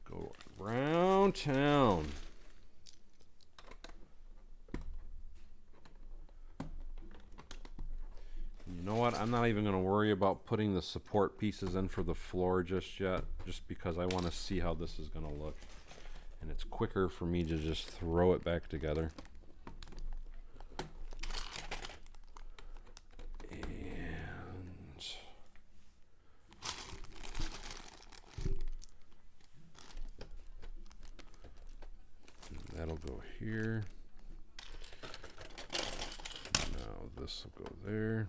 Go around town. You know what? I'm not even going to worry about putting the support pieces in for the floor just yet, just because I want to see how this is going to look. And it's quicker for me to just throw it back together. That'll go here. Now this will go there.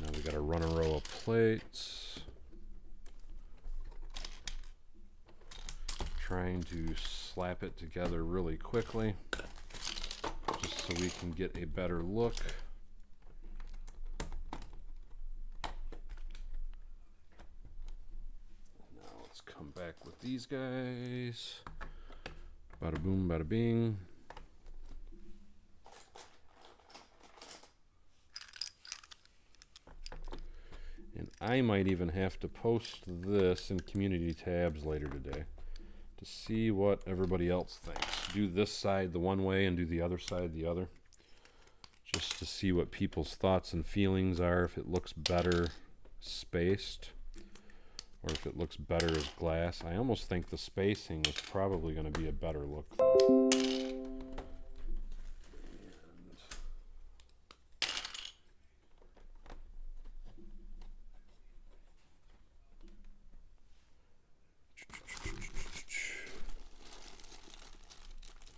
Now we got to run a row of plates. Trying to slap it together really quickly, just so we can get a better look. Now let's come back with these guys. Bada boom, bada bing. And I might even have to post this in community tabs later today to see what everybody else thinks. Do this side the one way and do the other side the other. Just to see what people's thoughts and feelings are, if it looks better spaced or if it looks better as glass. I almost think the spacing is probably going to be a better look though.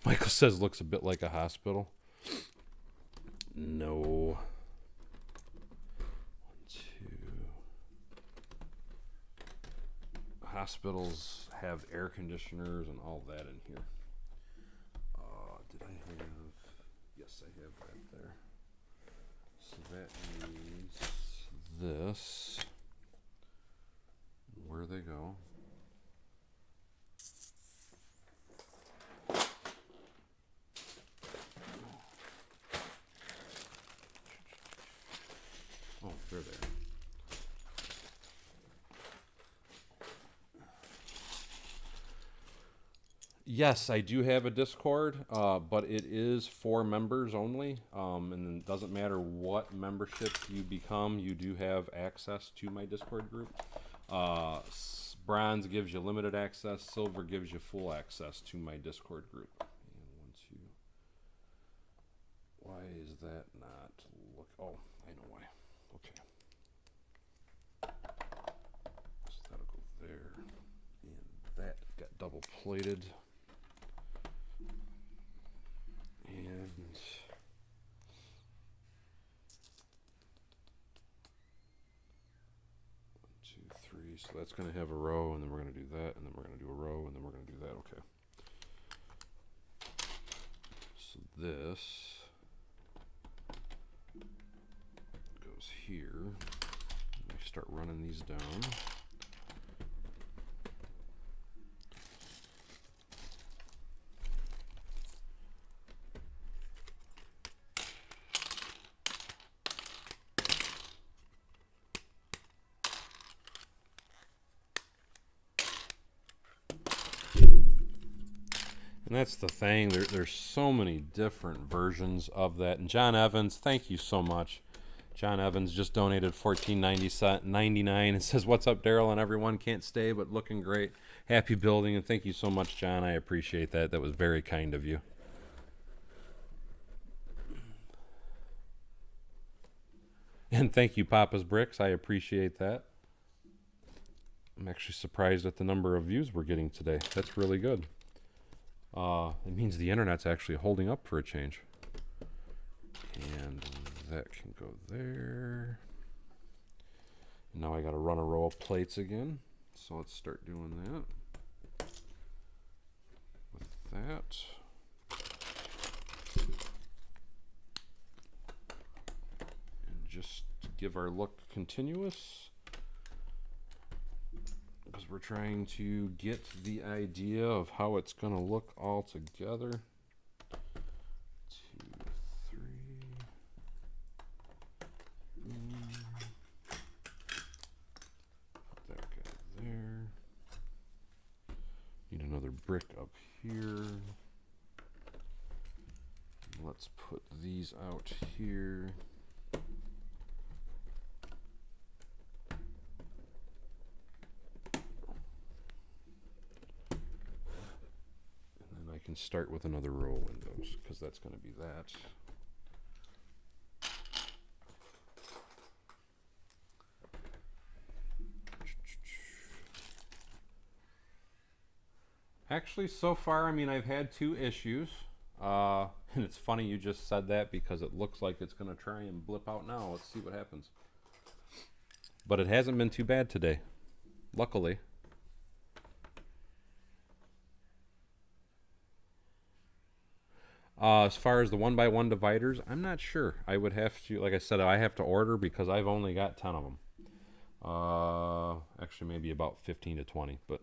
Michael says looks a bit like a hospital. No. 1, 2. Hospitals have air conditioners and all that in here. Did I have? Yes, I have that there. So that means this. Where they go? Oh, they're there. Yes, I do have a Discord, but it is for members only, and it doesn't matter what membership you become, you do have access to my Discord group. Bronze gives you limited access, silver gives you full access to my Discord group. And 1, 2. Why is that not look? Oh, I know why. Okay. So that'll go there, and that got double plated. And 1, 2, 3. So that's going to have a row, and then we're going to do that, and then we're going to do a row, and then we're going to do that. Okay. So this goes here. We start running these down. And that's the thing, there's so many different versions of that. And John Evans, thank you so much. John Evans just donated $14.99 and says, "What's up, Daryl and everyone? Can't stay, but looking great. Happy building." And thank you so much, John. I appreciate that. That was very kind of you. And thank you, Papa's Bricks. I appreciate that. I'm actually surprised at the number of views we're getting today. That's really good. It means the internet's actually holding up for a change. And that can go there. And now I got to run a row of plates again. So let's start doing that. that. And just to give our look continuous, because we're trying to get the idea of how it's going to look all together. 2, 3. Put that guy there. Need another brick up here. Let's put these out here. Can start with another row of windows because that's going to be that. Actually, so far, I mean, I've had 2 issues. And it's funny you just said that because it looks like it's going to try and blip out now. Let's see what happens. But it hasn't been too bad today, luckily. As far as the 1x1 dividers, I'm not sure. I would have to, like I said, I have to order because I've only got 10 of them. Actually, maybe about 15 to 20, but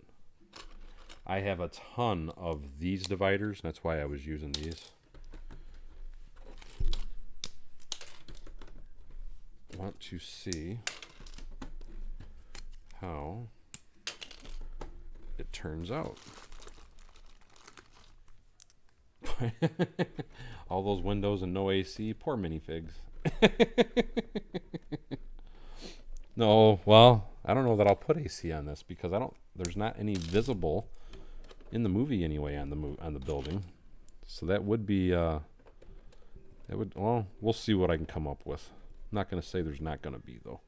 I have a ton of these dividers. That's why I was using these. Want to see how it turns out. All those windows and no AC. Poor minifigs. No, well, I don't know that I'll put AC on this because there's not any visible in the movie anyway on the building. So that would be well, we'll see what I can come up with. I'm not going to say there's not going to be though.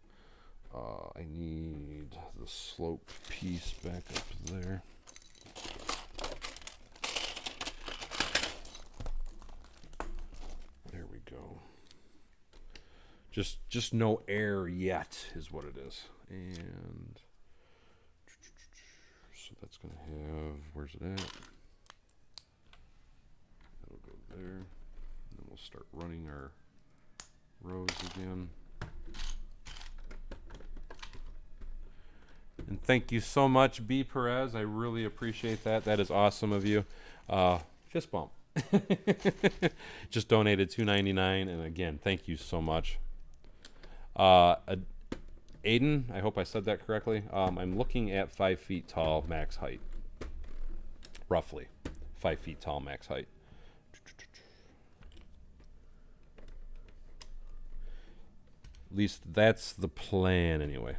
I need the slope piece back up there. Go. Just no air yet is what it is. And so that's gonna have, where's it at? That'll go there. And then we'll start running our rows again. And thank you so much, B. Perez. I really appreciate that. That is awesome of you. Fist bump. Just donated $2.99, and again, thank you so much. Aiden, I hope I said that correctly. I'm looking at 5 feet tall max height, roughly 5 feet tall max height. At least that's the plan anyway.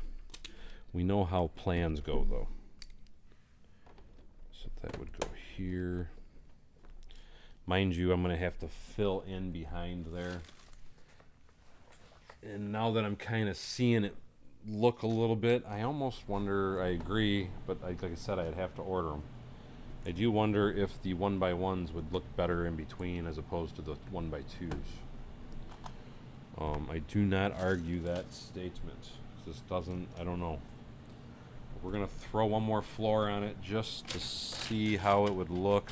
We know how plans go though. So that would go here. Mind you, I'm going to have to fill in behind there. And now that I'm kind of seeing it look a little bit, I almost wonder, I agree, but like I said, I'd have to order them. I do wonder if the 1x1s would look better in between as opposed to the 1x2s. I do not argue that statement. This doesn't, I don't know. We're going to throw one more floor on it just to see how it would look.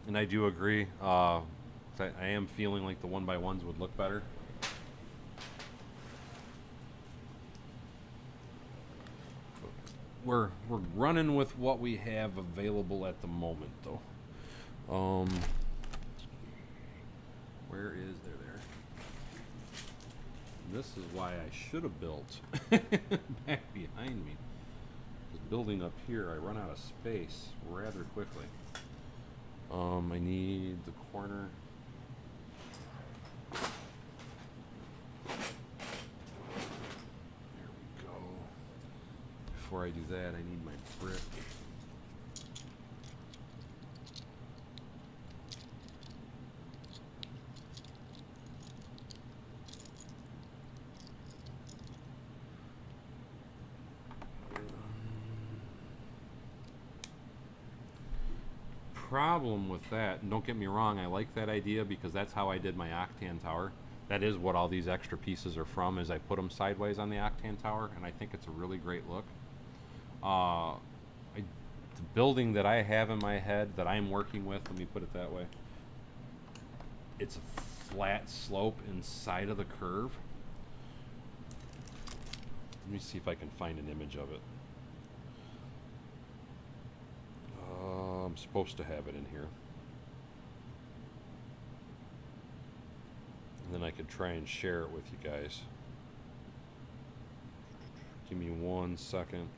And I do agree. I am feeling like the 1x1s would look better. We're running with what we have available at the moment, though. Where is there? This is why I should have built back behind me. Because building up here, I run out of space rather quickly. I need the corner. There we go. Before I do that, I need my brick. Problem with that, and don't get me wrong, I like that idea because that's how I did my Octane Tower. That is what all these extra pieces are from, is I put them sideways on the Octane Tower, and I think it's a really great look. The building that I have in my head that I'm working with, let me put it that way, it's a flat slope inside of the curve. Let me see if I can find an image of it. I'm supposed to have it in here. And then I could try and share it with you guys. Give me 1 second.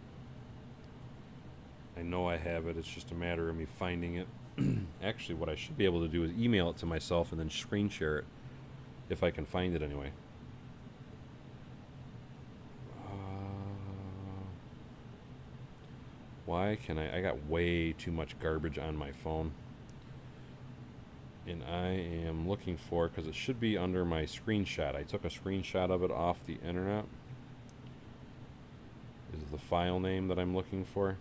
I know I have it, it's just a matter of me finding it. Actually, what I should be able to do is email it to myself and then screen share it, if I can find it anyway. Why can I got way too much garbage on my phone. And I am looking for, because it should be under my screenshot. I took a screenshot of it off the internet. Is the file name that I'm looking for.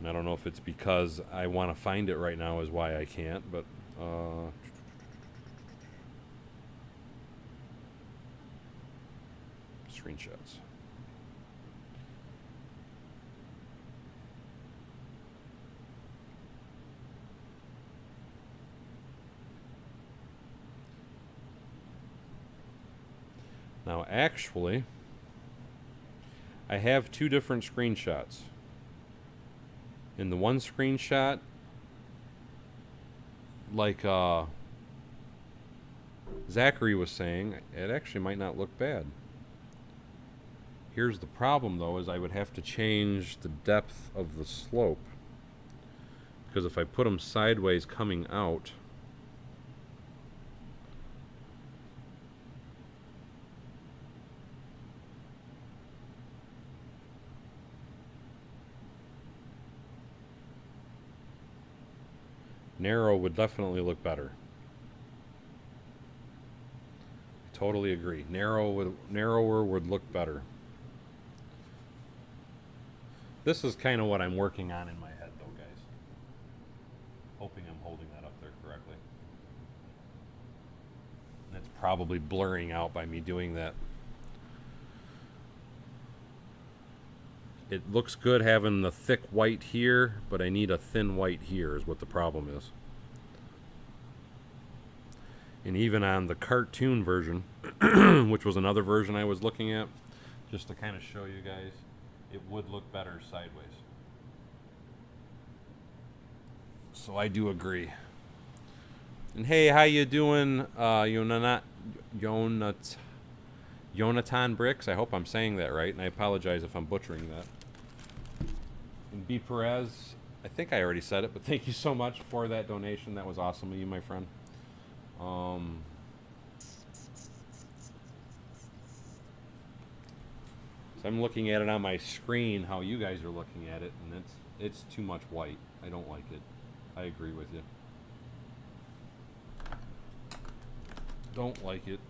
And I don't know if it's because I want to find it right now is why I can't, but screenshots. Now actually, I have 2 different screenshots. In the one screenshot, like Zachary was saying, it actually might not look bad. Here's the problem though, is I would have to change the depth of the slope. Because if I put them sideways coming out, narrow would definitely look better. I totally agree. Narrower would look better. This is kind of what I'm working on in my head though, guys. Hoping I'm holding that up there correctly. And it's probably blurring out by me doing that. It looks good having the thick white here, but I need a thin white here is what the problem is. And even on the cartoon version, which was another version I was looking at, just to kind of show you guys, it would look better sideways. So I do agree. And hey, how you doing, Jonathan Bricks? I hope I'm saying that right, and I apologize if I'm butchering that. And B. Perez, I think I already said it, but thank you so much for that donation. That was awesome of you, my friend. So I'm looking at it on my screen, how you guys are looking at it, and it's too much white. I don't like it. I agree with you. Don't like it.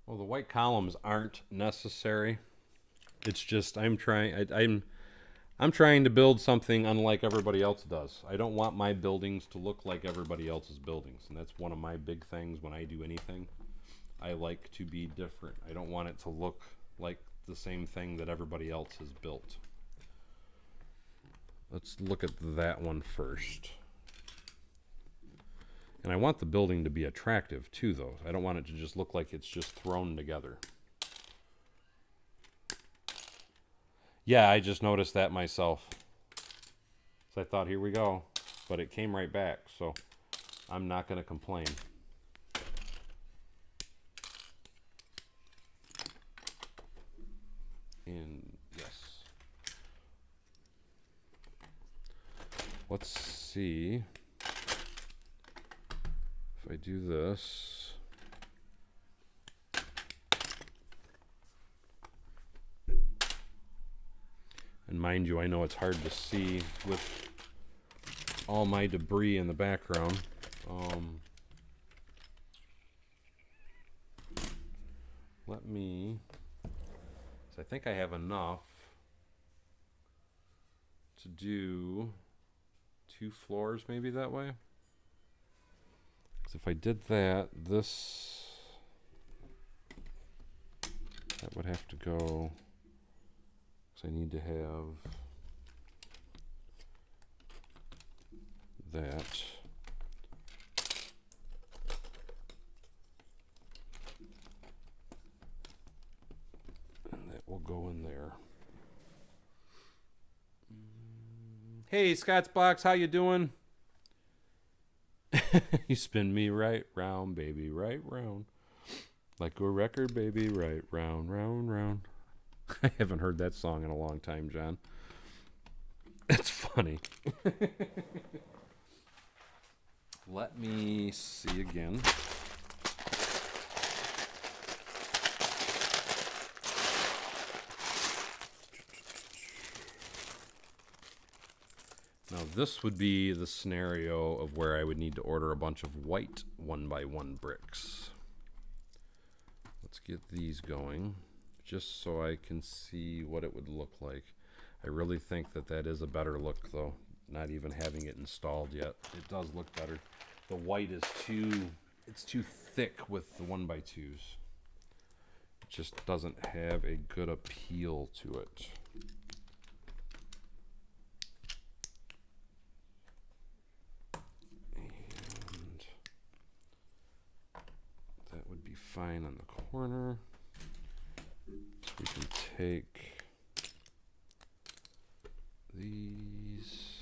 Well, the white columns aren't necessary. It's just I'm trying to build something unlike everybody else does. I don't want my buildings to look like everybody else's buildings, and that's one of my big things when I do anything. I like to be different. I don't want it to look like the same thing that everybody else has built. Let's look at that one first. And I want the building to be attractive too, though. I don't want it to just look like it's just thrown together. Yeah, I just noticed that myself. So I thought, here we go. But it came right back, so I'm not going to complain. And yes. Let's see. If I do this, And mind you, I know it's hard to see with all my debris in the background. Let me, so I think I have enough to do 2 floors maybe that way. Because if I did that, that would have to go, because I need to have that. And that will go in there. Hey, Scott's Box, how you doing? You spin me right round, baby, right round. Like a record, baby, right round, round, round. I haven't heard that song in a long time, John. That's funny. Let me see again. Now this would be the scenario of where I would need to order a bunch of white 1x1 bricks. Let's get these going just so I can see what it would look like. I really think that that is a better look though, not even having it installed yet. It does look better. The white is it's too thick with the 1x2s. It just doesn't have a good appeal to it. Fine on the corner. So we can take these.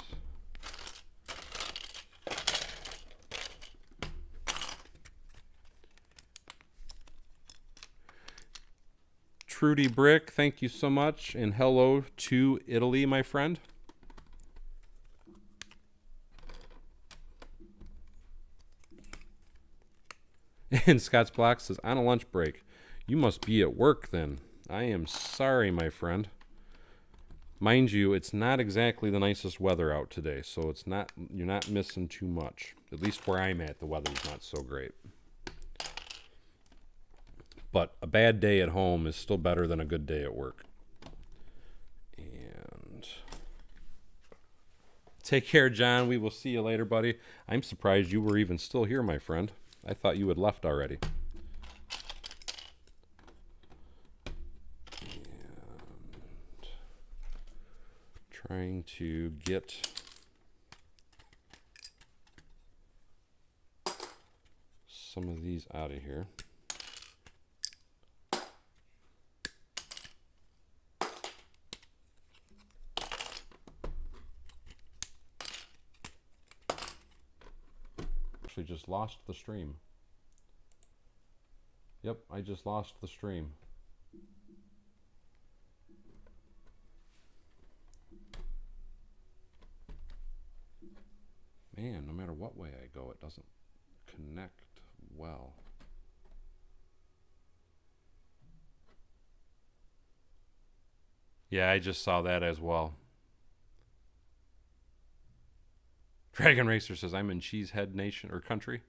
Trudy Brick, thank you so much, and hello to Italy, my friend. And Scott's Block says, on a lunch break. You must be at work then. I am sorry, my friend. Mind you, it's not exactly the nicest weather out today, so it's not, you're not missing too much. At least where I'm at, the weather's not so great. But a bad day at home is still better than a good day at work. And take care, John. We will see you later, buddy. I'm surprised you were even still here, my friend. I thought you had left already. And trying to get some of these out of here. Just lost the stream. Yep, I just lost the stream. Man, no matter what way I go, it doesn't connect well. Yeah, I just saw that as well. Dragon Racer says, I'm in Cheesehead Nation or country.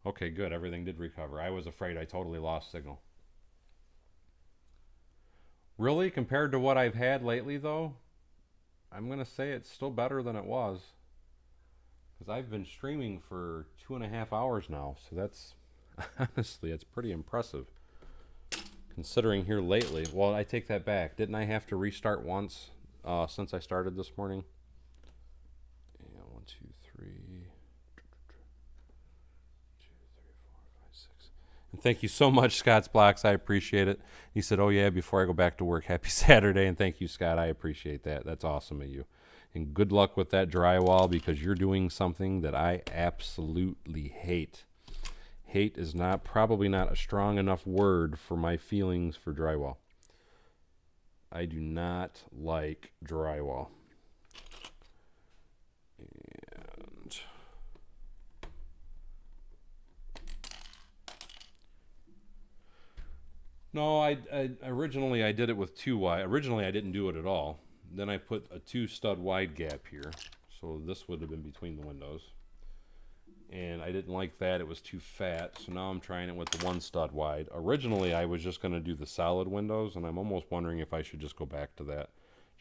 Okay, good. Everything did recover. I was afraid I totally lost signal. Really, compared to what I've had lately, though, I'm going to say it's still better than it was. Because I've been streaming for 2.5 hours now. So that's, honestly, it's pretty impressive. Considering here lately. Well, I take that back. Didn't I have to restart once since I started this morning? 2, 3, 2, 3, 4, 5, 6. And thank you so much, Scott's Blocks. I appreciate it. He said, oh, yeah, before I go back to work, happy Saturday. And thank you, Scott. I appreciate that. That's awesome of you. And good luck with that drywall because you're doing something that I absolutely hate. Hate is probably not a strong enough word for my feelings for drywall. I do not like drywall. No, I originally I did it with 2 wide. Originally I didn't do it at all. Then I put a 2 stud wide gap here. So this would have been between the windows. And I didn't like that. It was too fat. So now I'm trying it with the 1 stud wide. Originally I was just going to do the solid windows, and I'm almost wondering if I should just go back to that.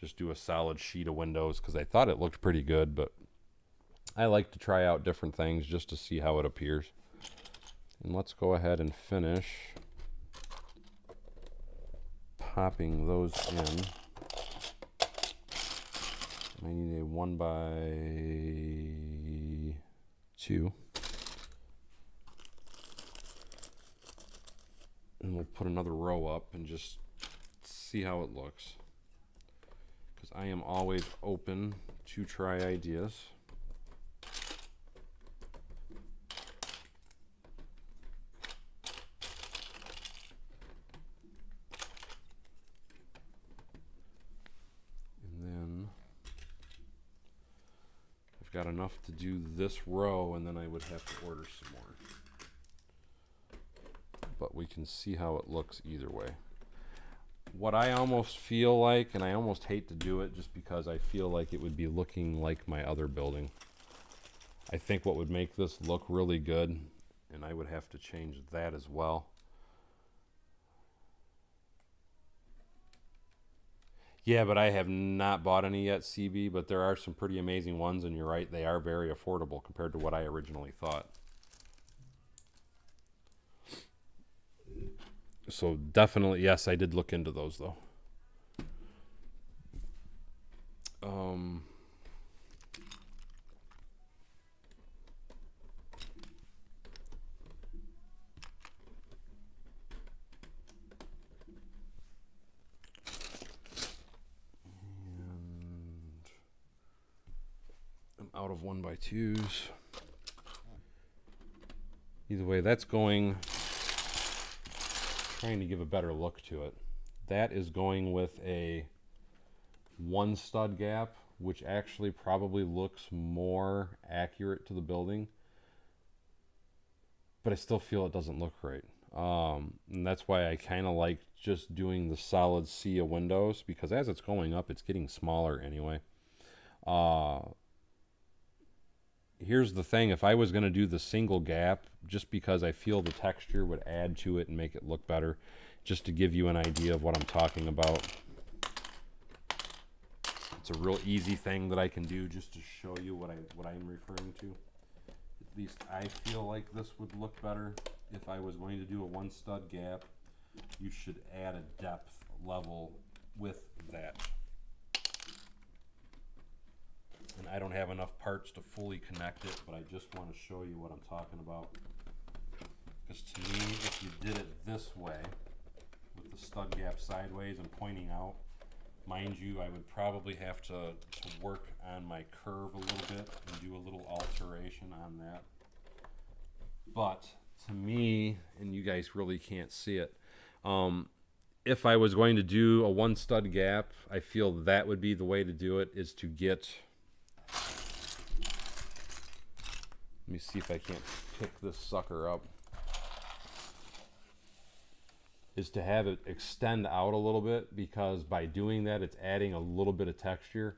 Just do a solid sheet of windows, because I thought it looked pretty good, but I like to try out different things just to see how it appears. And let's go ahead and finish popping those in. I need a 1x2. And we'll put another row up and just see how it looks, because I am always open to try ideas. And then I've got enough to do this row, and then I would have to order some more. But we can see how it looks either way. What I almost feel like, and I almost hate to do it just because I feel like it would be looking like my other building. I think what would make this look really good, and I would have to change that as well. Yeah, but I have not bought any yet, CB, but there are some pretty amazing ones, and you're right, they are very affordable compared to what I originally thought. So definitely, yes, I did look into those though. And I'm out of 1x2s. Either way, that's going, trying to give a better look to it. That is going with a 1 stud gap, which actually probably looks more accurate to the building, but I still feel it doesn't look right. And that's why I kind of like just doing the solid sea of windows, because as it's going up, it's getting smaller anyway. Here's the thing, if I was going to do the single gap, just because I feel the texture would add to it and make it look better, just to give you an idea of what I'm talking about. It's a real easy thing that I can do just to show you what I'm referring to. At least I feel like this would look better. If I was going to do a 1 stud gap, you should add a depth level with that. And I don't have enough parts to fully connect it, but I just want to show you what I'm talking about. Because to me, if you did it this way, with the stud gap sideways and pointing out, mind you, I would probably have to work on my curve a little bit and do a little alteration on that. But to me, and you guys really can't see it, if I was going to do a 1 stud gap, I feel that would be the way to do it, is to get, let me see if I can't pick this sucker up, is to have it extend out a little bit, because by doing that, it's adding a little bit of texture,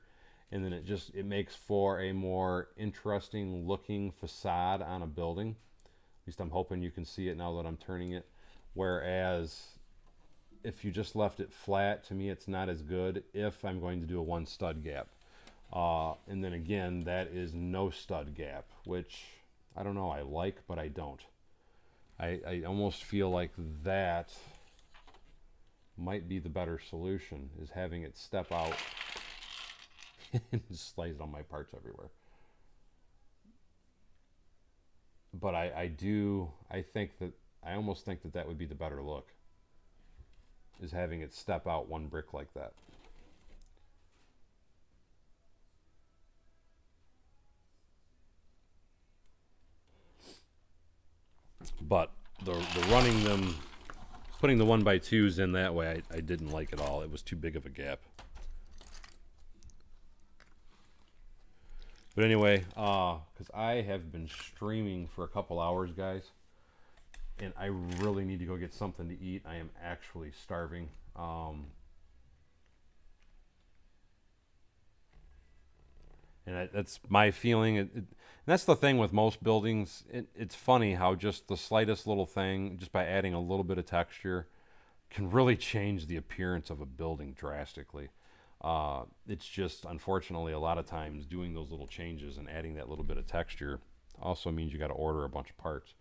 and then it makes for a more interesting looking facade on a building. At least I'm hoping you can see it now that I'm turning it. Whereas if you just left it flat, to me it's not as good if I'm going to do a 1 stud gap. And then again, that is no stud gap, which I don't know, I like, but I don't. I almost feel like that might be the better solution, is having it step out and just lays on my parts everywhere. But I almost think that would be the better look, is having it step out one brick like that. But the running them, putting the 1x2s in that way, I didn't like at all. It was too big of a gap. But anyway, because I have been streaming for a couple hours, guys, and I really need to go get something to eat. I am actually starving. That's my feeling. And that's the thing with most buildings. It's funny how just the slightest little thing, just by adding a little bit of texture, can really change the appearance of a building drastically. It's just, unfortunately, a lot of times doing those little changes and adding that little bit of texture also means you got to order a bunch of parts.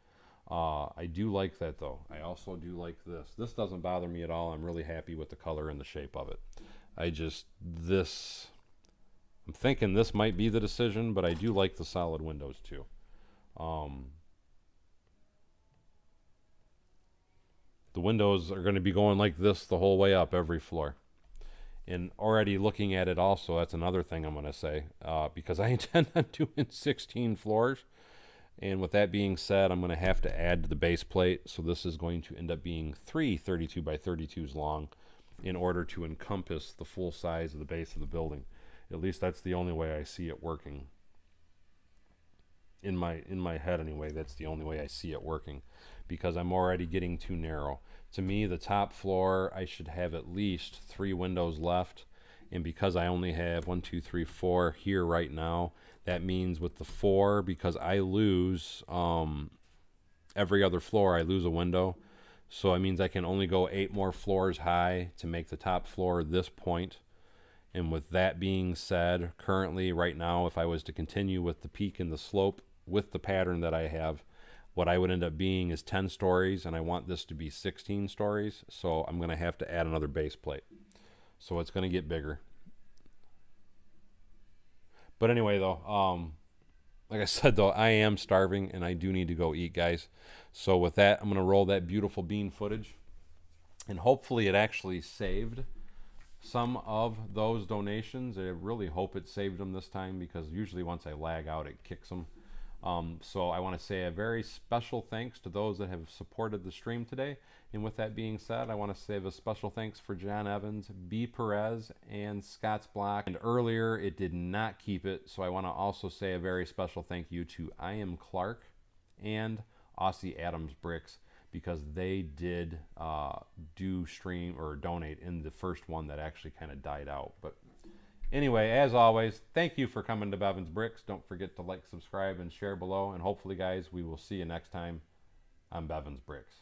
I do like that, though. I also do like this. This doesn't bother me at all. I'm really happy with the color and the shape of it. I'm thinking this might be the decision, but I do like the solid windows too. The windows are going to be going like this the whole way up every floor. And already looking at it also, that's another thing I'm going to say, because I intend on doing 16 floors. And with that being said, I'm going to have to add to the base plate. So this is going to end up being 3 32 by 32s long in order to encompass the full size of the base of the building. At least that's the only way I see it working. In my head anyway, that's the only way I see it working, because I'm already getting too narrow. To me, the top floor, I should have at least 3 windows left. And because I only have 1, 2, 3, 4 here right now, that means with the 4, because I lose every other floor, I lose a window. So it means I can only go 8 more floors high to make the top floor this point. And with that being said, currently right now, if I was to continue with the peak and the slope with the pattern that I have, what I would end up being is 10 stories, and I want this to be 16 stories. So I'm going to have to add another base plate. So it's going to get bigger. But anyway, though, like I said, though, I am starving, and I do need to go eat, guys. So with that, I'm going to roll that beautiful bean footage, and hopefully it actually saved some of those donations. I really hope it saved them this time, because usually once I lag out, it kicks them. So I want to say a very special thanks to those that have supported the stream today. And with that being said, I want to say a special thanks for John Evans, B. Perez, and Scott's Block. And earlier, it did not keep it. So I want to also say a very special thank you to I Am Clark and Aussie Adams Bricks, because they did do stream or donate in the first one that actually kind of died out. But anyway, as always, thank you for coming to Bevins Bricks. Don't forget to like, subscribe, and share below. And hopefully, guys, we will see you next time on Bevins Bricks.